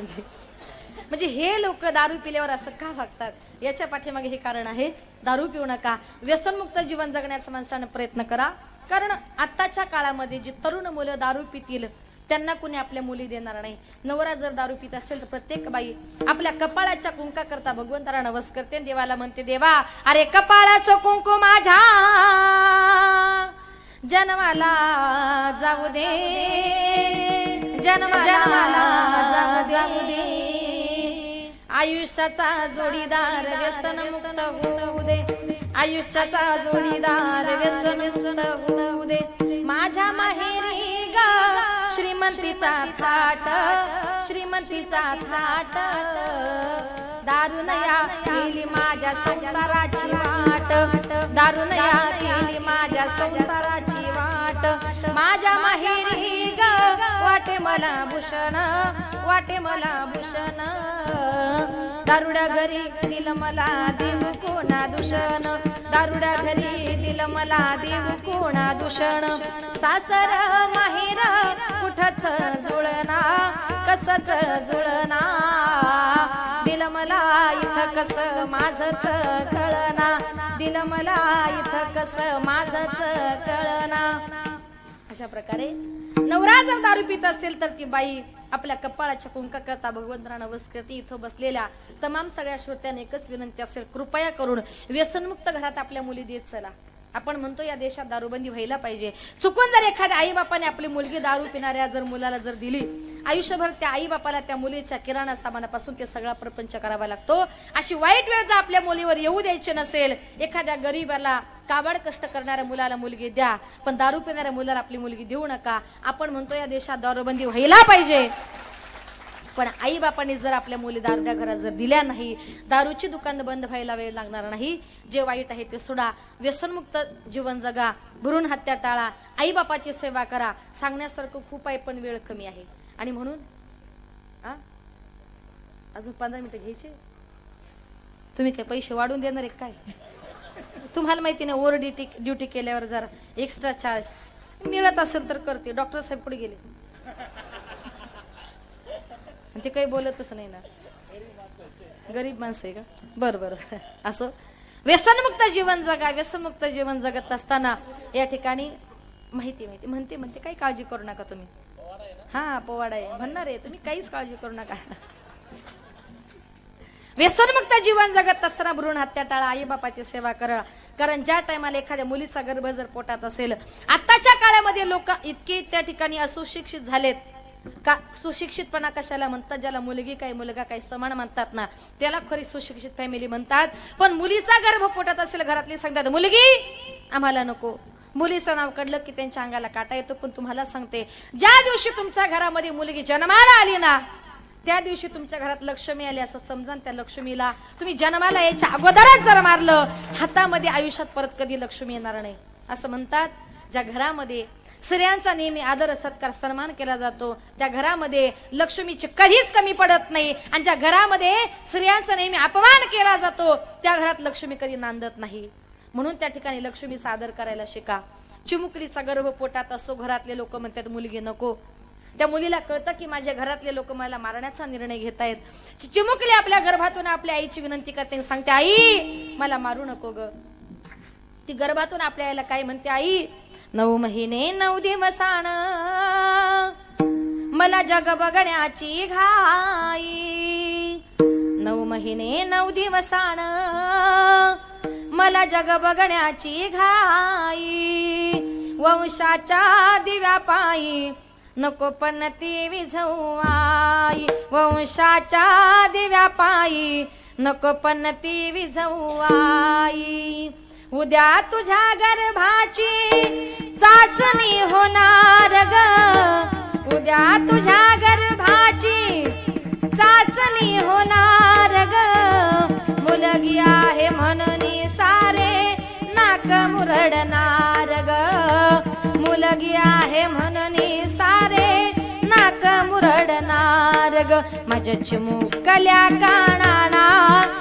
A: म्हणजे हे लोक दारू पिल्यावर असं का वागतात? याच्या पाठीमागे हे कारण आहे. दारू पिऊ नका, व्यसनमुक्त जीवन जगण्याचा माणसाने प्रयत्न करा. कारण आताच्या काळामध्ये जी तरुण मुलं दारू पितील त्यांना कुणी आपल्या मुली देणार नाही. नवरा जर दारू पित असेल तर प्रत्येक बाई आपल्या कपाळाच्या कुंका करता भगवंताला नवस करते, देवाला म्हणते, देवा अरे कपाळाचं कुंकू माझ्या जन्माला जाऊ दे, जन्माला जाऊ दे, आयुष्याचा जोडीदार व्यसनमुक्त होऊ दे, आयुष्याचा जोडीदार व्यसनमुक्त होऊ दे. माझ्या माहेरी ग श्रीमंतीचा थाट, श्रीमंतीचा थाट, दारुनया केली माझ्या संसाराची वाट, दारुनया केली माझ्या संसाराची वाट. माझ्या माहेरी ग वाटे मला भूषण, वाटे मला भूषण, दारुड्या घरी दिल मला देव कोणा दूषण, दारुड्या घरी दिल मला देव कोणा दूषण. सासर माहेर कुठच जुळना, कसच जुळना, दिल मला इथं कस माझच कळना, दिल मला इथं कस माझच कळना. अशा प्रकारे नवरा जर दारू पित असेल तर ती बाई आपल्या कपाळाच्या कुंका करता भगवंताला नवस करते. इथं बसलेल्या तमाम सगळ्या श्रोत्यांना एकच विनंती असेल, कृपया करून व्यसनमुक्त घरात आपल्या मुली देत चला. आपण म्हणतो या देशात दारूबंदी व्हायला पाहिजे. चुकून जर एखाद्या आई बापाने आपली मुलगी दारू पिणाऱ्या जर मुलाला जर दिली, आयुष्यभर त्या आई बापाला त्या मुलीच्या किराणा सामानापासून ते सगळा प्रपंच करावा लागतो. अशी वाईट वेळ जर आपल्या मुलीवर येऊ द्यायची नसेल, एखाद्या गरीबाला काबाड कष्ट करणाऱ्या मुलाला मुलगी द्या, पण दारू पिणाऱ्या मुलाला आपली मुलगी देऊ नका. आपण म्हणतो या देशात दारूबंदी व्हायला पाहिजे, पण आई बापांनी जर आपल्या मुली दारुड्या घरात जर दिल्या नाही, दारूची दुकान बंद व्हायला वेळ लागणार नाही. जे वाईट आहे ते सोडा, व्यसनमुक्त जीवन जगा, भ्रूण हत्या टाळा, आई बापाची सेवा करा. सांगण्यासारखं खूप आहे पण वेळ कमी आहे. आणि म्हणून अजून 15 मिनिटं घ्यायचे. तुम्ही काय पैसे वाढून देणार आहे काय? तुम्हाला माहिती नाही ओव्हर ड्युटी केल्यावर जरा एक्स्ट्रा चार्ज मिळत असेल तर करते. डॉक्टर साहेब पुढे गेले, ते काही बोलतच नाही ना, गरीब माणसं आहे का? बरं बरं. असं व्यसनमुक्त जीवन जगा. व्यसनमुक्त जीवन जगत असताना या ठिकाणी माहिती म्हणते काही काळजी करू नका तुम्ही. हा पोवाडा आहे म्हणणार आहे, तुम्ही काहीच काळजी करू नका. व्यसनमुक्त जीवन जगत असताना भ्रूण हत्या टाळा, आई बापाची सेवा करा. कारण ज्या टायमाला एखाद्या मुलीचा गर्भ जर पोटात असेल, आताच्या काळामध्ये लोक इतके त्या ठिकाणी असुशिक्षित झालेत का? सुशिक्षितपणा कशाला म्हणतात? ज्याला मुलगी काय मुलगा काय समान म्हणतात ना, त्याला खरी सुशिक्षित फॅमिली म्हणतात. पण मुलीचा गर्भ पोटात असेल, घरातली सांगतात मुलगी आम्हाला नको. मुलीचं नाव काढलं की त्यांच्या अंगाला काटा येतो. पण तुम्हाला सांगते, ज्या दिवशी तुमच्या घरामध्ये मुलगी जन्माला आली ना, त्या दिवशी तुमच्या घरात लक्ष्मी आली असं समजा. त्या लक्ष्मीला तुम्ही जन्माला यायच्या अगोदरच जर मारलं, हातामध्ये आयुष्यात परत कधी लक्ष्मी येणार नाही. असं म्हणतात, ज्या घरामध्ये स्त्रियांचा नेहमी आदर सत्कार सन्मान केला जातो, त्या घरामध्ये लक्ष्मीची कधीच कमी पडत नाही. आणि ज्या घरामध्ये स्त्रियांचा नेहमी अपमान केला जातो, त्या घरात लक्ष्मी कधी नांदत नाही. म्हणून त्या ठिकाणी लक्ष्मीचा आदर करायला शिका. चिमुकलीचा गर्भ पोटात असो, घरातले लोक म्हणतात मुलगी नको. त्या मुलीला कळतं की माझ्या घरातले लोक मला मारण्याचा निर्णय घेतायत. चिमुकली आपल्या गर्भातून आपल्या आईची विनंती करते, सांगते आई मला मारू नको ग. ती गर्भातून आपल्या आईला काय म्हणते, आई 9 महिने 9 दिवसाण मला जग बघण्याची घाई, 9 महिने 9 दिवसाण मला जग बघण्याची घाई, वंशाच्या दिव्या पायी नको पण ती विझवू आई, वंशाच्या दिव्या पायी नको पण ती विझवू आई. उद्या तुझ्या गर्भाची चाचणी होणार ग, उद्या तुझ्या गर्भाची चाचणी होणार ग. मुलगी आहे म्हणून सारे नाक मुरडणार ग, मुलगी आहे म्हणून सारे नाक मुरडणार ग माझ्या चिमुकल्या कानाना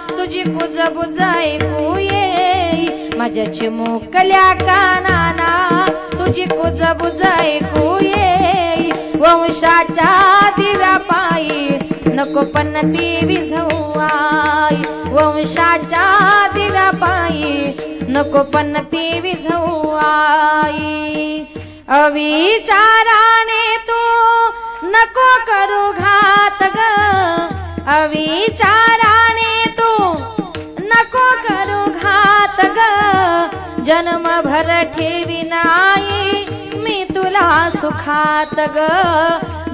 A: तुझी कुजबुज ऐकू येई माझ्या चिमुकल्या कानाना तुझी कुजबुज ऐकू येई वंशाच्या दिव्या पायी नको पणती विझवू आई वंशाच्या दिव्या पायी नको पणती विझवू आई अविचाराने तू नको करू घात ग अविचाराने तू नको करू घात ग जन्मभर ठेवीन आई मी तुला सुखात ग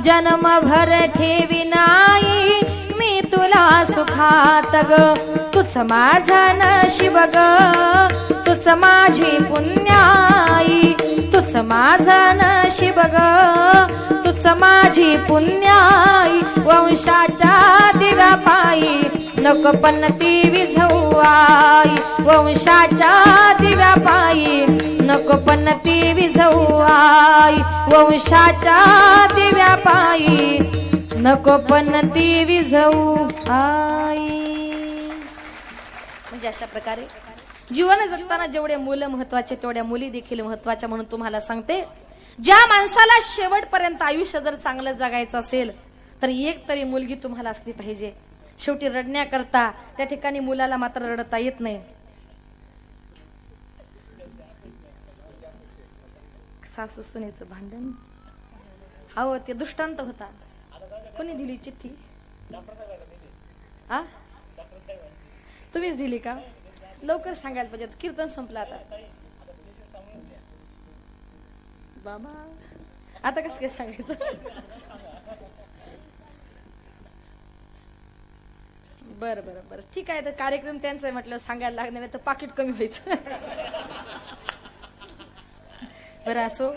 A: जन्मभर ठेवीन आई मी तुला सुखात ग तुच माझं नशीब ग तुच माझी पुण्याई तुच माझं नशीब ग तुच माझी पुण्याई वंशाच्या दिव्या पायी नको पणती विझवू आई वंशाच्या दिव्या पायी नको पणती विझवू आई वंशाच्या दिव्या पायी नको पणती विझवू आई. म्हणजे अशा प्रकारे जीवन जगताना जेवढे मुलं महत्वाचे तेवढ्या मुली देखील महत्वाच्या म्हणून तुम्हाला सांगते ज्या माणसाला शेवटपर्यंत आयुष्य जर चांगलं जगायचं असेल तर एक तरी मुलगी तुम्हाला असली पाहिजे. शेवटी रडण्याकरता त्या ठिकाणी मुलाला मात्र रडता येत नाही. सासू सुनेचं भांडण हो ते दृष्टांत होता. कोणी दिली चिठ्ठी आ तुम्हीच दिली का लवकर सांगायला पाहिजे. कीर्तन संपलं आता बाबा आता कसं काय सांगायचं. बरं बरं बरं ठीक आहे. तर कार्यक्रम त्यांचा आहे म्हटलं सांगायला लागणार नाही तर पाकिट कमी व्हायचं. बरं असो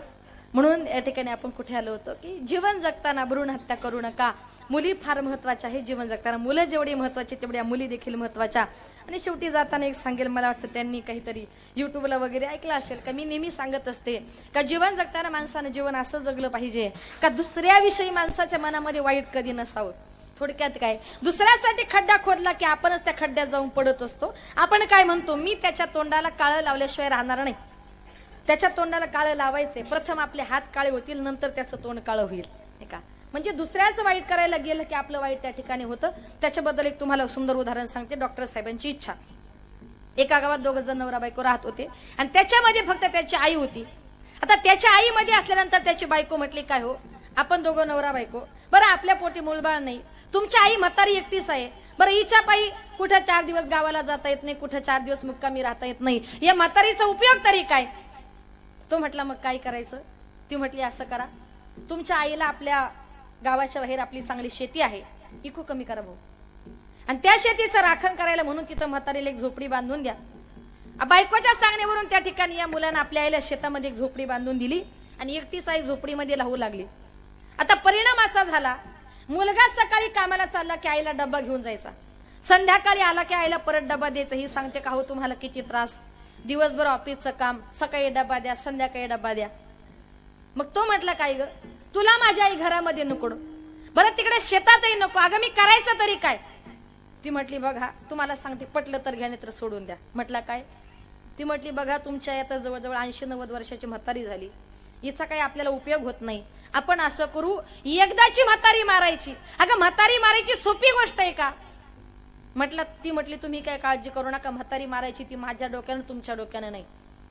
A: म्हणून या ठिकाणी आपण कुठे आलो होतो की जीवन जगताना भ्रूण हत्या करू नका. मुली फार महत्वाच्या आहे जीवन जगताना. मुलं जेवढी महत्वाची तेवढ्या मुली देखील महत्वाच्या. आणि शेवटी जाताना एक सांगेल मला वाटतं त्यांनी काहीतरी युट्यूबला वगैरे ऐकलं असेल का मी नेहमी सांगत असते का जीवन जगताना माणसानं जीवन असं जगलं पाहिजे का दुसऱ्याविषयी माणसाच्या मनामध्ये वाईट कधी नसावं. थोडक्यात काय दुसऱ्यासाठी खड्डा खोदला की आपणच त्या खड्ड्यात जाऊन पडत असतो. आपण काय म्हणतो मी त्याच्या तोंडाला काळं लावल्याशिवाय राहणार नाही. त्याच्या तोंडाला काळं लावायचे प्रथम आपले हात काळे होतील नंतर त्याचं तोंड काळं होईल नाही का. म्हणजे दुसऱ्याचं वाईट करायला गेलं की आपलं वाईट त्या ठिकाणी होतं. त्याच्याबद्दल एक तुम्हाला सुंदर उदाहरण सांगते. डॉक्टर साहेबांची इच्छा. एका गावात दोघ जण नवरा बायको राहत होते आणि त्याच्यामध्ये फक्त त्याची आई होती. आता त्याच्या आईमध्ये असल्यानंतर त्याची बायको म्हटली काय हो आपण दोघं नवरा बायको बरं आपल्या पोटी मूळबाळ नाही तुमची आई म्हातारी एकटीच आहे बरं हिच्या पायी कुठं 4 दिवस गावाला जाता येत नाही कुठं 4 दिवस मुक्कामी राहता येत नाही या म्हातारीचा उपयोग तरी काय. तो म्हटला मग काय करायचं. ती म्हटली असं करा तुमच्या आईला आपल्या गावाच्या बाहेर आपली चांगली शेती आहे इको कमी करा भाऊ आणि त्या शेतीचं राखण करायला म्हणून तिथं म्हातारीला एक झोपडी बांधून द्या. बायकोच्या सांगण्यावरून त्या ठिकाणी या मुलांना आपल्या आईला शेतामध्ये एक झोपडी बांधून दिली आणि एकटीच आई झोपडीमध्ये राहू लागली. आता परिणाम असा झाला मुलगा सकाळी कामाला चालला की आईला डब्बा घेऊन जायचा. संध्याकाळी आला की आईला परत डब्बा द्यायचा. ही सांगते का हो तुम्हाला किती त्रास दिवसभर ऑफिसचं काम सकाळी डब्बा द्या संध्याकाळी डब्बा द्या. मग तो म्हटला काय ग तुला माझ्या आई घरामध्ये नको बरं तिकडे शेतातही नको अगं मी करायचं तरी काय. ती म्हटली बघा तुम्हाला सांगते पटलं तर घ्या तर सोडून द्या. म्हटला काय. ती म्हटली बघा तुमच्या आता जवळजवळ 80-90 वर्षाची म्हातारी झाली हिचा काही आपल्याला उपयोग होत नाही. आपण असं करू एकदाची म्हातारी मारायची. अगं म्हातारी मारायची सोपी गोष्ट आहे का. म्हटलं ती म्हटली तुम्ही काय काळजी करू नका म्हातारी मारायची ती माझ्या डोक्यानं तुमच्या डोक्यानं नाही.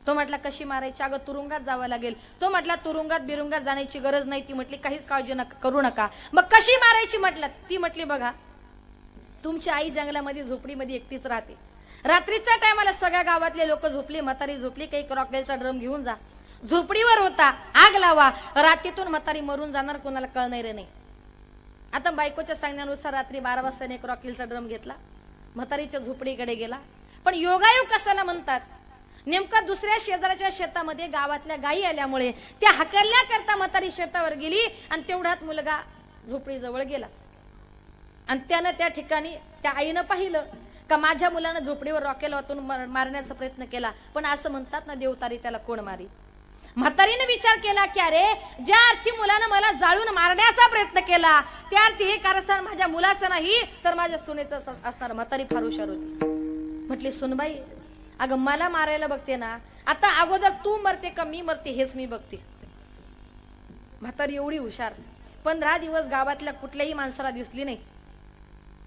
A: तो म्हटला कशी मारायची अगं तुरुंगात जावं लागेल. तो म्हटला तुरुंगात बिरुंगात जाण्याची गरज नाही. ती म्हटली काहीच काळजी करू नका. मग कशी मारायची म्हटलं. ती म्हटली बघा तुमची आई जंगलामध्ये झोपडीमध्ये एकटीच राहते. रात्रीच्या टायमाला सगळ्या गावातले लोक झोपले म्हातारी झोपली काही क्रॉकवेलचा ड्रम घेऊन जा झोपडीवर होता आग लावा रात्रीतून म्हातारी मरून जाणार कोणाला कळणार रे नाही. आता बायकोच्या सांगण्यानुसार रात्री 12 वाजता एक रॉकेलचा ड्रम घेतला म्हातारीच्या झोपडीकडे गेला. पण योगायोग कशाला म्हणतात नेमकं दुसऱ्या शेजाऱ्याच्या शेतामध्ये गावातल्या गायी आल्यामुळे त्या हकलण्याकरता म्हातारी शेतावर गेली आणि तेवढ्यात मुलगा झोपडीजवळ गेला आणि त्यानं त्या ठिकाणी त्या आईनं पाहिलं का माझ्या मुलानं झोपडीवर रॉकेल वाचून मारण्याचा प्रयत्न केला. पण असं म्हणतात ना देवतारी त्याला कोण मारी. म्हातारीने विचार केला की अरे ज्या अर्थी मुलानं मला जाळून मारण्याचा प्रयत्न केला त्या अर्थी हे कारस्थान माझ्या मुलाचं नाही तर माझ्या सुनेचं असणार. म्हातारी फार हुशार होती. म्हटली सुनबाई अगं मला मारायला बघते ना, आता अगोदर तू मरते का मी मरते हेच मी बघते. म्हातारी एवढी हुशार. 15 दिवस गावातल्या कुठल्याही माणसाला दिसली नाही.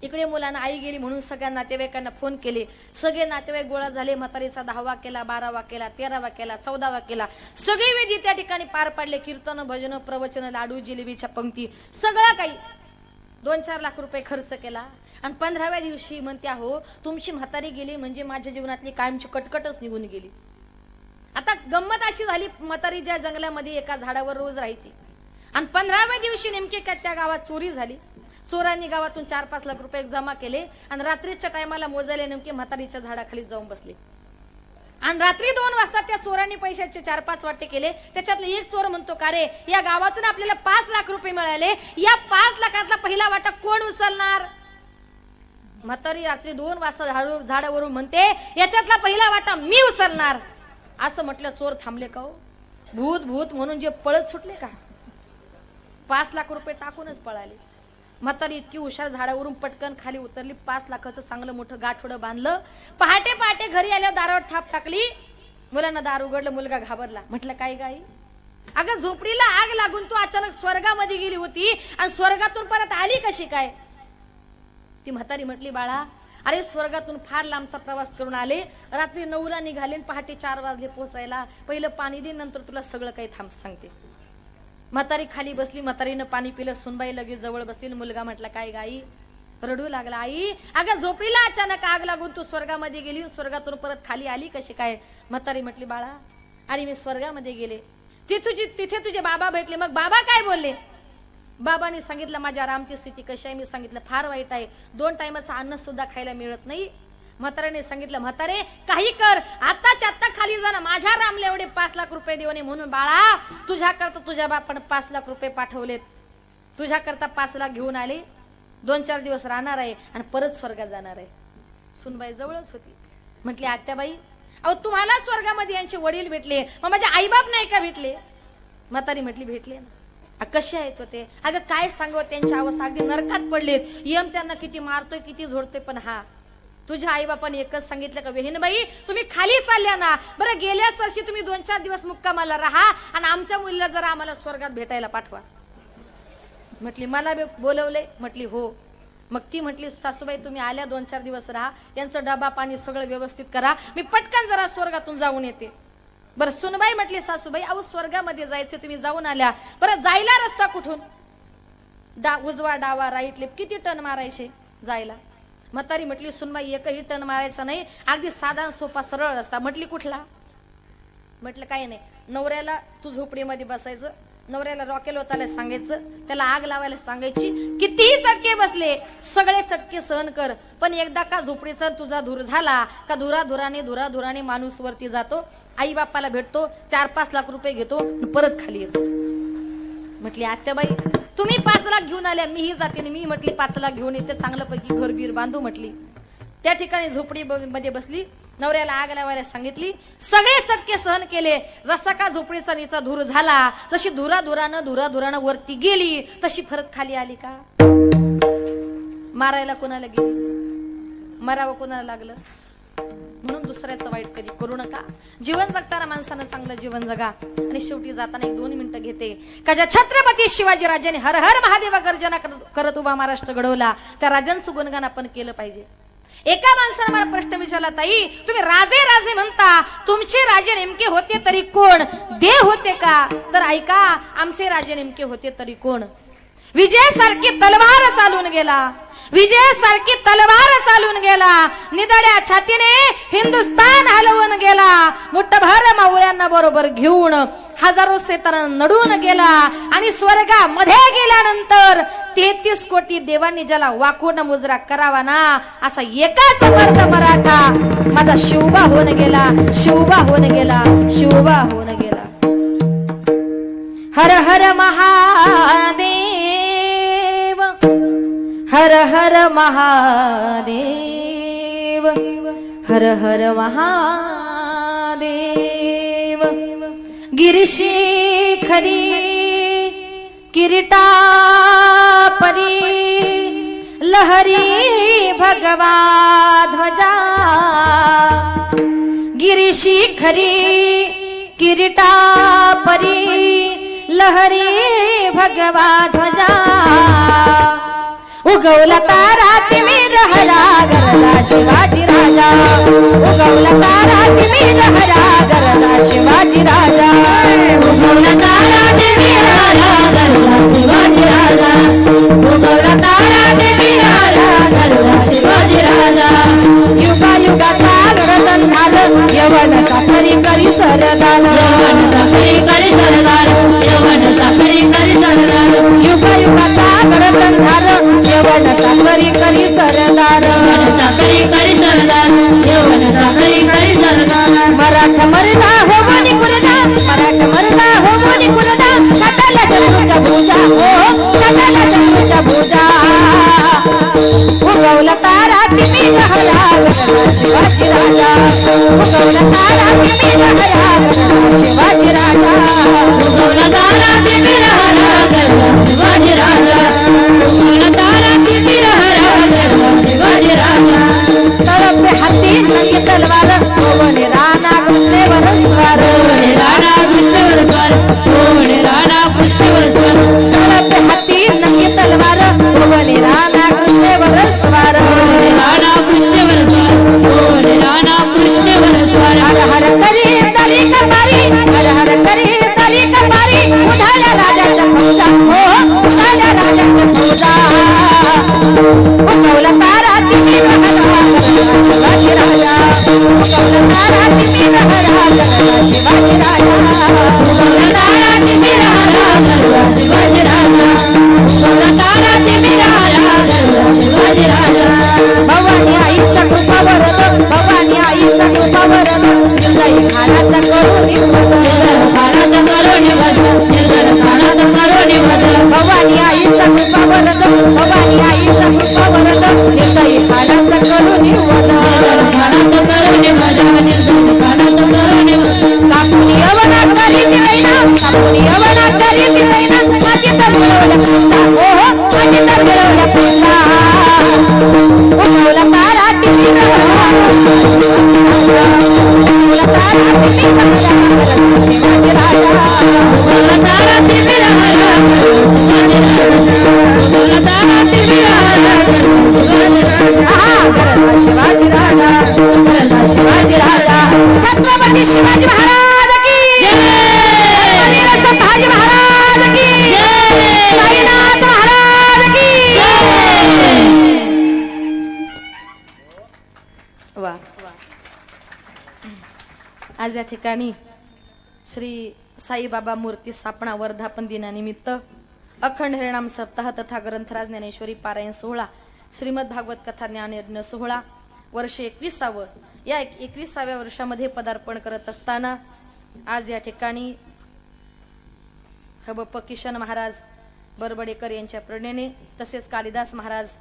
A: इकडे मुलांना आई गेली म्हणून सगळ्या नातेवाईकांना फोन केले. सगळे नातेवाईक गोळा झाले. म्हातारीचा 10वा केला, 12वा केला, 13वा केला, 14वा केला. सगळे विधी त्या ठिकाणी पार पाडले. कीर्तन, भजन, प्रवचन, लाडू, जिलेबीच्या पंक्ती सगळं काही 2-4 लाख रुपये खर्च केला. आणि 15व्या दिवशी म्हणत्या हो तुमची म्हातारी गेली म्हणजे माझ्या जीवनातली कायमची कटकटच निघून गेली. आता गंमत अशी झाली, म्हातारी ज्या जंगलामध्ये एका झाडावर रोज राहायची आणि 15व्या दिवशी नेमके काय त्या गावात चोरी झाली. चोरांनी गावातून 4-5 लाख रुपये जमा केले आणि रात्रीच्या टायमाला मोजायला नेमके म्हातारीच्या झाडाखाली जाऊन बसले. आणि रात्री 2 वाजता त्या चोरांनी पैशाचे 4-5 वाटे केले. त्याच्यातले एक चोर म्हणतो का रे या गावातून आपल्याला 5 लाख रुपये मिळाले, या 5 लाखातला पहिला वाटा कोण उचलणार? म्हातारी रात्री 2 वाजता झाडावरून म्हणते याच्यातला पहिला वाटा मी उचलणार. असं म्हटलं चोर थांबले का हो? भूत भूत म्हणून जे पळत सुटले का? 5 लाख रुपये टाकूनच पळाले. म्हातारी इतकी हुशार झाडावरून पटकन खाली उतरली. 5 लाखाचं चांगलं मोठं गाठोडं बांधलं. पहाटे पहाटे घरी आल्यावर दारावर थाप टाकली. मुलांना दार उघडलं. मुलगा घाबरला. म्हटलं काय गाई अगं झोपडीला आग लागून तू अचानक स्वर्गामध्ये गेली होती आणि स्वर्गातून परत आली कशी काय? ती म्हातारी म्हटली बाळा अरे स्वर्गातून फार लांबचा प्रवास करून आले. रात्री 9ला निघाले पहाटे 4 वाजले पोहोचायला. पहिलं पाणी दे नंतर तुला सगळं काही थांब सांगते. म्हातारी खाली बसली. म्हातारीनं पाणी पिलं. सुनबाई लगेच जवळ बसली. मुलगा म्हटला काय गाई? रडू लागला. आई अगं झोपडीला अचानक आग लागून तू स्वर्गामध्ये गेली, स्वर्गातून परत खाली आली कशी काय? म्हातारी म्हटली बाळा अरे मी स्वर्गामध्ये गेले तिथे तुझे बाबा भेटले. मग बाबा काय बोलले? बाबांनी सांगितलं माझ्या रामची स्थिती कशी आहे. मी सांगितलं फार वाईट आहे, 2 टाइमचं अन्न सुद्धा खायला मिळत नाही. म्हाताऱ्याने सांगितलं म्हातारे काही कर आताच्या आत्ता खाली जा ना, माझ्या रामला एवढे 5 लाख रुपये देऊन म्हणून बाळा तुझ्या करता तुझ्या बापानं 5 लाख रुपये पाठवलेत. तुझ्या करता 5 लाख घेऊन आले. 2-4 दिवस राहणार आहे आणि परत स्वर्गात जाणार आहे. सुनबाई जवळच होती. म्हटली आत्याबाई अहो तुम्हाला स्वर्गामध्ये यांचे वडील भेटले, मग माझे आईबाप नाही का भेटले? म्हातारी म्हटली भेटले ना. कसे आहेत होते? अगं काय सांगू त्यांची अवस्था अगदी नरकात पडलेत. यम त्यांना किती मारतोय किती झोडतोय. पण हा तुझ्या आई बापाने एकच सांगितलं का बहीणबाई तुम्ही खाली चालल्या ना, बरं गेल्या वर्षी तुम्ही 2-4 दिवस मुक्कामाला राहा आणि आमच्या मुलीला जरा आम्हाला स्वर्गात भेटायला पाठवा. म्हटली मला बोलवले? म्हटली हो. मग ती म्हटली सासूबाई तुम्ही आल्या 2-4 दिवस राहा, यांचं डबा पाणी सगळं व्यवस्थित करा, मी पटकन जरा स्वर्गातून जाऊन येते. बरं सुनबाई म्हटली सासूबाई अहो स्वर्गामध्ये जायचे तुम्ही जाऊन आल्या, बरं जायला रस्ता कुठून? उजवा डावा राईट लेफ्ट किती टन मारायचे जायला? म्हातारी म्हटली सुनबाई एकही टन मारायचा नाही, अगदी साधा सोपा सरळ रस्ता. म्हटली कुठला? म्हटलं काही नाही, नवऱ्याला तू झोपडीमध्ये बसायचं, नवऱ्याला रॉकेल होताला सांगायचं, त्याला आग लावायला सांगायची, कितीही चटके बसले सगळे चटके सहन कर, पण एकदा का झोपडीचा तुझा धूर झाला का धुराधुराने माणूस वरती जातो, आई बापाला भेटतो, 4-5 लाख रुपये घेतो परत खाली येतो. म्हटली आत्याबाई तुम्ही 5 लाख घेऊन आल्या, मीही जाते. मी म्हटली 5 लाख घेऊन येते, चांगल्यापैकी घर बीर बांधू म्हटली. त्या ठिकाणी झोपडी मध्ये बसली, नवऱ्याला आग लावायला सांगितली, सगळे चटके सहन केले. जसा का झोपडीचा नीचा धूर झाला, जशी धुराधुरानं वरती गेली तशी परत खाली आली का? मारायला कोणाला गेली? मरावं कोणाला लागलं? म्हणून दुसऱ्याचं वाईट कधी करू नका. जीवन जगताना माणसानं चांगलं जीवन जगा. आणि शेवटी जाताना 1-2 मिनिटं घेते का ज्या छत्रपती शिवाजी राजाने हर हर महादेवा गर्जना करत उभा महाराष्ट्र घडवला, त्या राजांचं गुणगान आपण केलं पाहिजे. एका माणसाने मला प्रश्न विचारला, ताई तुम्ही राजे राजे म्हणता, तुमचे राजे नेमके होते तरी कोण? देव होते का? तर ऐका, आमचे राजे नेमके होते तरी कोण? विजय सारखी तलवार चालून गेला, विजय सारखी तलवार चालून गेला, निदळ्या छातीने हिंदुस्तान हलवून गेला, मुठभर मावळ्यांना बरोबर घेऊन हजारो सेताना नडून गेला. आणि स्वर्गामध्ये गेल्यानंतर 33 कोटी देवांनी ज्याला वाकून मुजरा करावा ना, असा एकाच मर्द मराठा माझा शिवबा होऊन गेला, शिवबा होऊन गेला, शिवबा होऊन गेला. हर हर महादेव, हर हर महादेव, हर हर महादेव. गिरिशिखरी किरीटा परी लहरी भगवा ध्वजा गिरिशिखरी किरीटा परी लहरी भगवा ध्वजा उगवला तारा तिमिर हरा गरजा शिवाजी राजा उगवला तारा तिमिर हरा गरजा शिवाजी राजा उगवला तारा तिमिर हरा गरजा शिवाजी राजा उगवला तारा तिमिर हरा गरजा शिवाजी राजा युगा युगाचा गरदन झालं यवन साखरी करी सरदार यवन साखरी करी सरदार यवन साखरी करी सरदार युगा युगाचा गरदन झालं यवन साखरी करी सरदार यवन साखरी करी सरदार यवन साखरी करी सरदार मराठा मरदा हो मनी कुरदा मराठा मरदा हो मनी कुरदा सटाला चंद्रूच्या भुजा हो सटाला चंद्रूच्या भुजा उगवला तारा तिमिर हरा गरजा शिवाजी राजा उगवला तारा तिमिर हरा गरजा शिवाजी राजा उगवला तारा तिमिर हरा गरजा शिवाजी राजा उगवला तारा तिमिर हरा गरजा शिवाजी राजा तळपे हाती नंगी तलवार कोवणे राणा कृष्णेवर स्वार कोवणे राणा कृष्णेवर स्वार कोवणे राणा कृष्णेवर स्वार तळपे हाती नंगी तलवार कोवणे राणा कृष्णेवर स्वार कोवणे राणा कृष्णेवर स्वार कोवणे राणा कृष्णेवर स्वार हर हर करी तरी कपारी हर हर करी तरी कपारी उधाळ्या राजाच्या फौजा हो उधाळ्या राजाच्या फौजा उगवला तारा तिमिर हरा गरजा शिवाजी राजा उगवला तारा तिमिर हरा गरजा शिवाजी राजा उगवला तारा तिमिर हरा गरजा शिवाजी राजा उगवला तारा तिमिर हरा गरजा शिवाजी राजा भवानी आईचा कृपा वरद भवानी आईचा कृपा वरद निर्दयी खानाचा करू निवद खानाचा करू निवद निर्दयी खानाचा करू निवद भवानी आईचा कृपा वरद भवानी आईचा कृपा वरद निर्दयी खानाचा करू निवद खानाचा करू निवद निर्दयी खानाचा करू निवद कापुनी यवना करी दिलैना कापुनी यवना करी दिलैना मातीत मिळवल्या पुन्हा हो हो मातीत मिळवल्या पुन्हा उगवला तारा तिमिर हरा उगवला तारा तिमिर हरा गरजा शिवाजी राजा उगवला तारा तिमिर हरा गरजा शिवाजी राजा उगवला तारा तिमिर हरा गरजा शिवाजी राजा गरजा शिवाजी राजा छत्रपती शिवाजी महाराज की जय वीर संभाजी महाराज की जय साईनाथ महाराज की जय वा आज या ठिकाणी श्री साईबाबा मूर्ती स्थापना वर्धापन दिनानिमित्त अखंड हरिनाम सप्ताह तथा ग्रंथराज ज्ञानेश्वरी पारायण सोहळा श्रीमद भागवत कथा ज्ञानयज्ञ सोहळा वर्ष 21वे या 21व्या वर्षामध्ये पदार्पण करत असताना आज या ठिकाणी हबप किशन महाराज बरबडेकर यांच्या प्रेरणेने तसेच कालिदास महाराज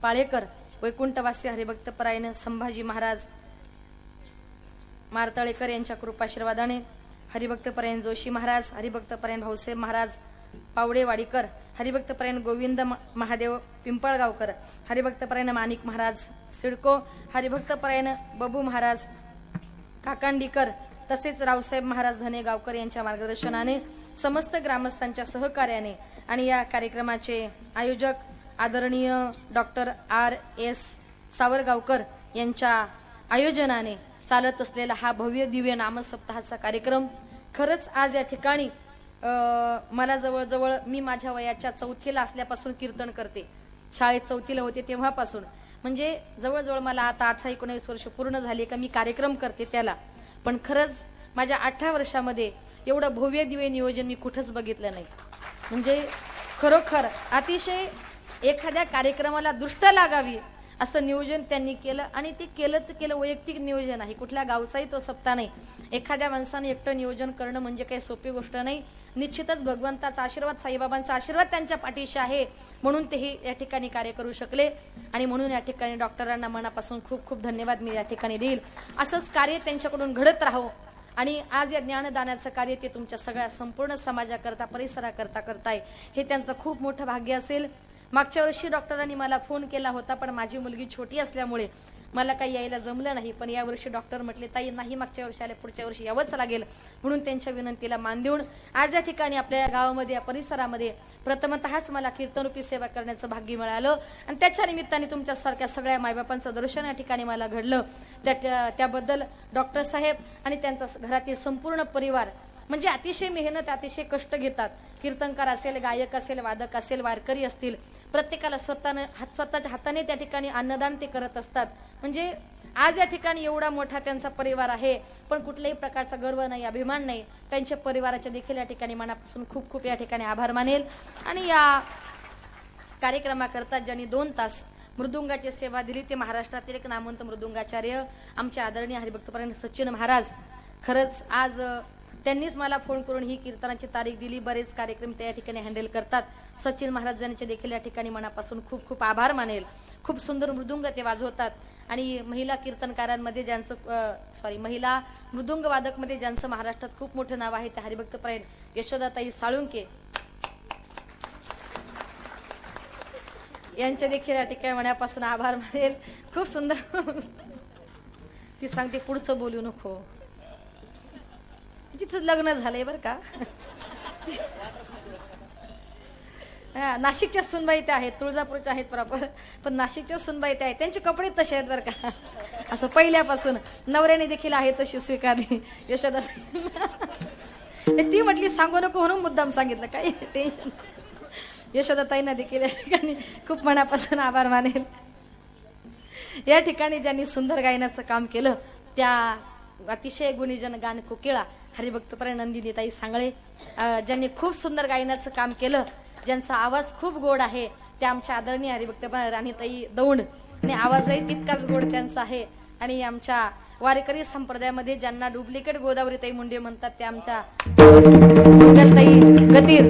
A: पाळेकर वैकुंठवासी हरिभक्तपरायण संभाजी महाराज मारतळेकर यांच्या कृपाशीर्वादाने हरिभक्तपरायण जोशी महाराज हरिभक्तपरायण भाऊसाहेब महाराज पावडेवाडीकर हरिभक्तपरायण गोविंद महादेव पिंपळगावकर हरिभक्तपरायण माणिक महाराज सिडको हरिभक्तपरायण बबू महाराज काकांडीकर तसेच रावसाहेब महाराज धनेगावकर यांच्या मार्गदर्शनाने समस्त ग्रामस्थांच्या सहकार्याने आणि या कार्यक्रमाचे आयोजक आदरणीय डॉक्टर R.S. सावरगावकर यांच्या आयोजनाने चालत असलेला हा भव्य दिव्य नामसप्ताहाचा कार्यक्रम खरंच आज या ठिकाणी मला जवळजवळ मी माझ्या वयाच्या 4थीला असल्यापासून कीर्तन करते शाळेत 4थीला होते तेव्हापासून म्हणजे जवळजवळ मला आता 18-19 वर्ष पूर्ण झाली का मी कार्यक्रम करते त्याला पण खरंच माझ्या 18 वर्षामध्ये एवढं भव्य दिव्य नियोजन मी कुठंच बघितलं नाही म्हणजे खरोखर अतिशय एखाद्या कार्यक्रमाला दृष्ट लागावी असं नियोजन त्यांनी केलं आणि ते केलं तर केलं वैयक्तिक नियोजन आहे कुठल्या गावचाही तो सप्ताह नाही एखाद्या माणसाने एकटं नियोजन करणं म्हणजे काही सोपी गोष्ट नाही निश्चितच भगवंताचा आशीर्वाद साईबाबांचा आशीर्वाद त्यांच्या पाठीशी आहे म्हणून तेही या ठिकाणी कार्य करू शकले आणि म्हणून या ठिकाणी डॉक्टरांना मनापासून खूप खूप धन्यवाद मी या ठिकाणी देईल असंच कार्य त्यांच्याकडून घडत राहो आणि आज या ज्ञानदानाचं कार्य ते तुमच्या सगळ्या संपूर्ण समाजाकरता परिसराकरता करताय, हे त्यांचं खूप मोठं भाग्य असेल. मागच्या वर्षी डॉक्टरांनी मला फोन केला होता, पण माझी मुलगी छोटी असल्यामुळे मला काही यायला जमलं नाही. पण यावर्षी डॉक्टर म्हटले ताई नाही मागच्या वर्षी आले, पुढच्या वर्षी यावंच लागेल. म्हणून त्यांच्या विनंतीला मान देऊन आज या ठिकाणी आपल्या या गावामध्ये या परिसरामध्ये प्रथमतःच मला कीर्तनरूपी सेवा करण्याचं भाग्य मिळालं. आणि त्याच्या निमित्ताने तुमच्यासारख्या सगळ्या मायबापांचं दर्शन या ठिकाणी मला घडलं. त्याबद्दल डॉक्टर साहेब आणि त्यांचा घरातील संपूर्ण परिवार म्हणजे अतिशय मेहनत अतिशय कष्ट घेतात. कीर्तनकार असेल, गायक असेल, वादक असेल, वारकरी असतील, प्रत्येकाला स्वतःच्या हाताने त्या ठिकाणी अन्नदान ते करत असतात. म्हणजे आज या ठिकाणी एवढा मोठा त्यांचा परिवार आहे, पण कुठल्याही प्रकारचा गर्व नाही, अभिमान नाही. त्यांच्या परिवाराच्या देखील या ठिकाणी मनापासून खूप खूप या ठिकाणी आभार मानेल. आणि या कार्यक्रमाकरता ज्यांनी 2 तास मृदुंगाची सेवा दिली ते महाराष्ट्रातील एक नामवंत मृदुंगाचार्य आमचे आदरणीय हरिभक्तपरायण सचिन महाराज. खरंच आज त्यांनीच मला फोन करून ही कीर्तनाची तारीख दिली. बरेच कार्यक्रम त्या ठिकाणी हँडल करतात. सचिन महाराजांचे देखील या ठिकाणी मनापासून खूप खूप आभार मानेल. खूप सुंदर मृदुंग ते वाजवतात. आणि महिला कीर्तनकारांमध्ये ज्यांचं महिला मृदुंग वादकमध्ये ज्यांचं महाराष्ट्रात खूप मोठं नाव आहे ते हरिभक्तपरायण यशोदाताई साळुंके यांचे देखील या ठिकाणी मनापासून आभार मानेल. खूप सुंदर ती सांगते पुढचं बोलू नको, तिचं लग्न झालंय बरं का. नाशिकच्या सुनबाई त्या आहेत, तुळजापूरच्या आहेत प्रॉपर, पण नाशिकच्या सुनबाई त्या आहेत. त्यांचे कपडे तसे आहेत बरं का, असं पहिल्यापासून. नवऱ्याने देखील आहे तशी स्वीकारली यशोदा. ती म्हटली सांगू नको म्हणून मुद्दाम सांगितलं, काही टेन्शन. यशोदाताईंना देखील या ठिकाणी खूप मनापासून आभार मानेल. या ठिकाणी ज्यांनी सुंदर गायनाचं काम केलं त्या अतिशय गुणीजन गान कोकिळा हरिभक्तपरायण नंदिनीताई सांगळे, ज्यांनी खूप सुंदर गायनाचं काम केलं, ज्यांचा आवाज खूप गोड आहे, त्या आमच्या आदरणीय हरिभक्तपरायण राणीताई दौंड. आणि आवाजही तितकाच गोड त्यांचा आहे. आणि आमच्या वारकरी संप्रदायामध्ये ज्यांना डुप्लिकेट गोदावरीताई मुंडे म्हणतात त्या आमच्या मंगलताई गतीर,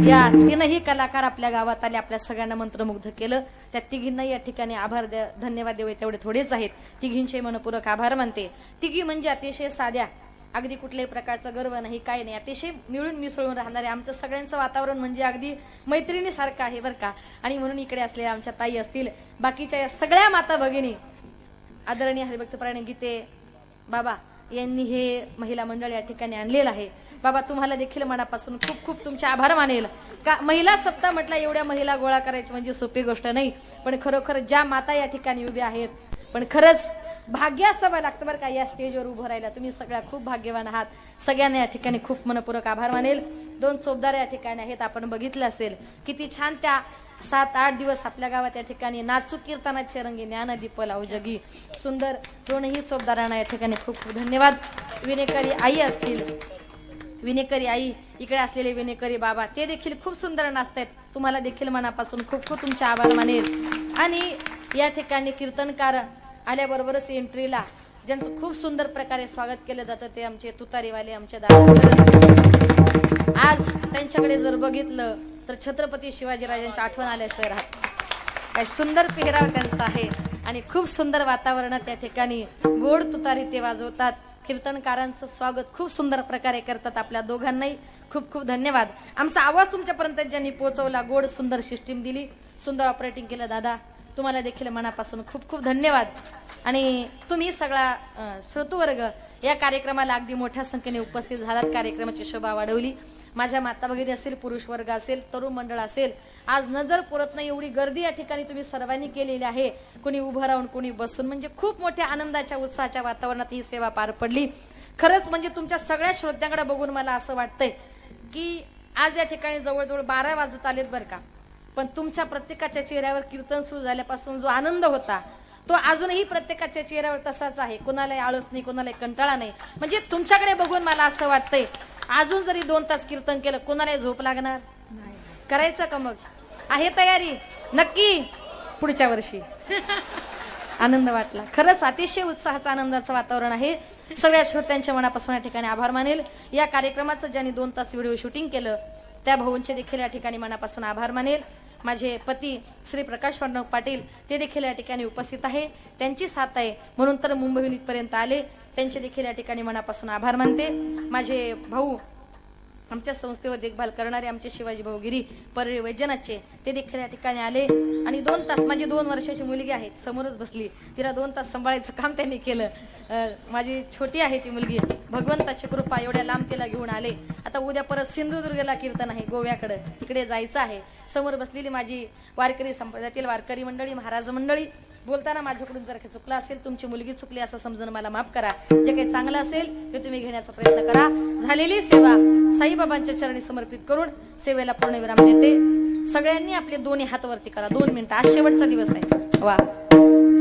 A: या 3ही कलाकार आपल्या गावात आले, आपल्या सगळ्यांना मंत्रमुग्ध केलं. त्या तिघींनाही या ठिकाणी आभार धन्यवाद देऊ तेवढे थोडेच आहेत. तिघींचे मनपूर्वक आभार मानते. तिघी म्हणजे अतिशय साध्या, अगदी कुठल्याही प्रकारचा गर्व नाही, काय नाही, अतिशय मिळून मिसळून राहणारे. आमचं सगळ्यांचं वातावरण म्हणजे अगदी मैत्रिणीसारखं आहे बरं का. आणि म्हणून इकडे असलेल्या आमच्या ताई असतील, बाकीच्या या सगळ्या माता भगिनी, आदरणीय हरिभक्तपरायण गीते बाबा यांनी हे महिला मंडळ या ठिकाणी आणलेलं आहे. बाबा तुम्हाला देखील मनापासून खूप खूप तुमचे आभार मानेल. का महिला सप्ताह म्हटला, एवढ्या महिला गोळा करायची म्हणजे सोपी गोष्ट नाही, पण खरोखर ज्या माता या ठिकाणी उभ्या आहेत, पण खरंच भाग्य असावं लागतं बरं का या स्टेजवर उभं राहायला. तुम्ही सगळ्या खूप भाग्यवान आहात. सगळ्यांना या ठिकाणी खूप मनपूर्वक आभार मानेल. 2 चोपदार या ठिकाणी आहेत, आपण बघितलं असेल किती छान त्या 7-8 दिवस आपल्या गावात या ठिकाणी नाचू कीर्तनाचे रंगी ज्ञानदीप लावू जगी. सुंदर 2ही चोपदारांना या ठिकाणी खूप खूप धन्यवाद. विनेकरी आई असतील, विनेकरी आई इकडे असलेले विनेकरी बाबा ते देखील खूप सुंदर नाचतात. तुम्हाला देखील मनापासून खूप खूप तुमचे आभार मानेल. आणि या ठिकाणी कीर्तनकार आल्याबरोबरच एंट्रीला ज्यांचं खूप सुंदर प्रकारे स्वागत केलं जातं ते आमचे तुतारीवाले आमचे दादा. आज त्यांच्याकडे जर बघितलं तर छत्रपती शिवाजीराजांची आठवण आल्याशिवाय राहत. काय सुंदर पेहराव त्यांचा आहे आणि खूप सुंदर वातावरणात त्या ठिकाणी गोड तुतारी ते वाजवतात. कीर्तनकारांचं स्वागत खूप सुंदर प्रकारे करतात. आपल्या दोघांनाही खूप खूप धन्यवाद. आमचा आवाज तुमच्यापर्यंत ज्यांनी पोहोचवला, गोड सुंदर सिस्टीम दिली, सुंदर ऑपरेटिंग केलं दादा, तुम्हाला देखील मनापासून खूप खूप धन्यवाद. आणि तुम्ही सगळा श्रोतूवर्ग या कार्यक्रमाला अगदी मोठ्या संख्येने उपस्थित झालात, कार्यक्रमाची शोभा वाढवली. माझ्या माता भगिनी असेल, पुरुष वर्ग असेल, तरुण मंडळ असेल, आज नजर पुरत नाही एवढी गर्दी या ठिकाणी तुम्ही सर्वांनी केलेली आहे. कोणी उभं राहून, कोणी बसून, म्हणजे खूप मोठ्या आनंदाच्या उत्साहाच्या वातावरणात ही सेवा पार पडली. खरंच म्हणजे तुमच्या सगळ्या श्रोत्यांकडे बघून मला असं वाटतंय की आज या ठिकाणी जवळजवळ 12 वाजत आलेत बरं का, पण तुमच्या प्रत्येकाच्या चेहऱ्यावर कीर्तन सुरू झाल्यापासून जो आनंद होता तो अजूनही प्रत्येकाच्या चेहऱ्यावर तसाच आहे. कोणालाही आळस नाही, कोणालाही कंटाळा नाही. म्हणजे तुमच्याकडे बघून मला असं वाटतंय अजून जरी 2 तास कीर्तन केलं कोणालाही झोप लागणार करायचं का? मग आहे तयारी नक्की पुढच्या वर्षी. आनंद वाटला खरंच, अतिशय उत्साहाचं आनंदाचं वातावरण आहे. सगळ्या श्रोत्यांच्या मनापासून या ठिकाणी आभार मानेल. या कार्यक्रमाचं ज्यांनी 2 तास व्हिडिओ शूटिंग केलं त्या भाऊंचे देखील या ठिकाणी मनापासून आभार मानेल. माझे पती श्री प्रकाश पाटील ते देखील या ठिकाणी उपस्थित आहे, त्यांची साथ आहे म्हणून तर मुंबईहून इथपर्यंत आले. त्यांचे देखील या ठिकाणी मनापासून आभार मानते. माझे भाऊ आमच्या संस्थेवर देखभाल करणारे आमचे शिवाजी भाऊ गिरी परळी वैजनाथचे ते देखील या ठिकाणी आले आणि 2 तास माझी 2 वर्षाची मुलगी आहे समोरच बसली, तिला 2 तास सांभाळायचं काम त्यांनी केलं. माझी छोटी आहे ती मुलगी, भगवंताची कृपा एवढ्या लांब तिला घेऊन आले. आता उद्या परत सिंधुदुर्गला कीर्तन आहे, गोव्याकडे तिकडे जायचं आहे. समोर बसलेली माझी वारकरी संप्रदायातील वारकरी मंडळी, महाराज मंडळी, बोलताना माझ्याकडून जर काही चुकलं असेल, तुमची मुलगी चुकली असं समजून मला माफ करा. जे काही चांगलं असेल ते तुम्ही घेण्याचा प्रयत्न करा. झालेली सेवा साईबाबांच्या चरणी समर्पित करून सेवेला पूर्णविराम देते. सगळ्यांनी आपले दोन्ही हात वरती करा. 2 मिनिटं, आज शेवटचा दिवस आहे. वा,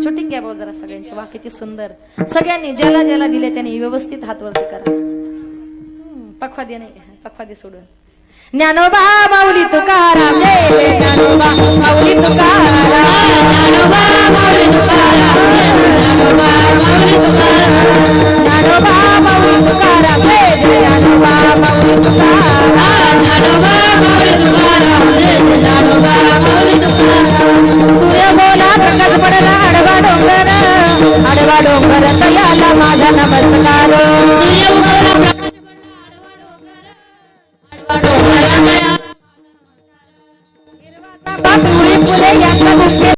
A: शूटिंग घ्या भाऊ जरा सगळ्यांची. वा, किती सुंदर. सगळ्यांनी ज्याला ज्याला दिले त्यांनी व्यवस्थित हात वरती करा. पखवादे नाही, पखवादे सोडून. ज्ञानोबा माऊली तुकाराम, जय जय ज्ञानोबा माऊली तुकाराम, ज्ञानोबा माऊली तुकाराम, ज्ञानोबा माऊली तुकाराम, ज्ञानोबा माऊली तुकाराम, जय जय ज्ञानोबा माऊली तुकाराम, ज्ञानोबा माऊली तुकाराम, जय जय ज्ञानोबा माऊली तुकाराम. सूर्य गोला प्रकाश पडला आडवा डोंगर तयाला माझा नमस्कार.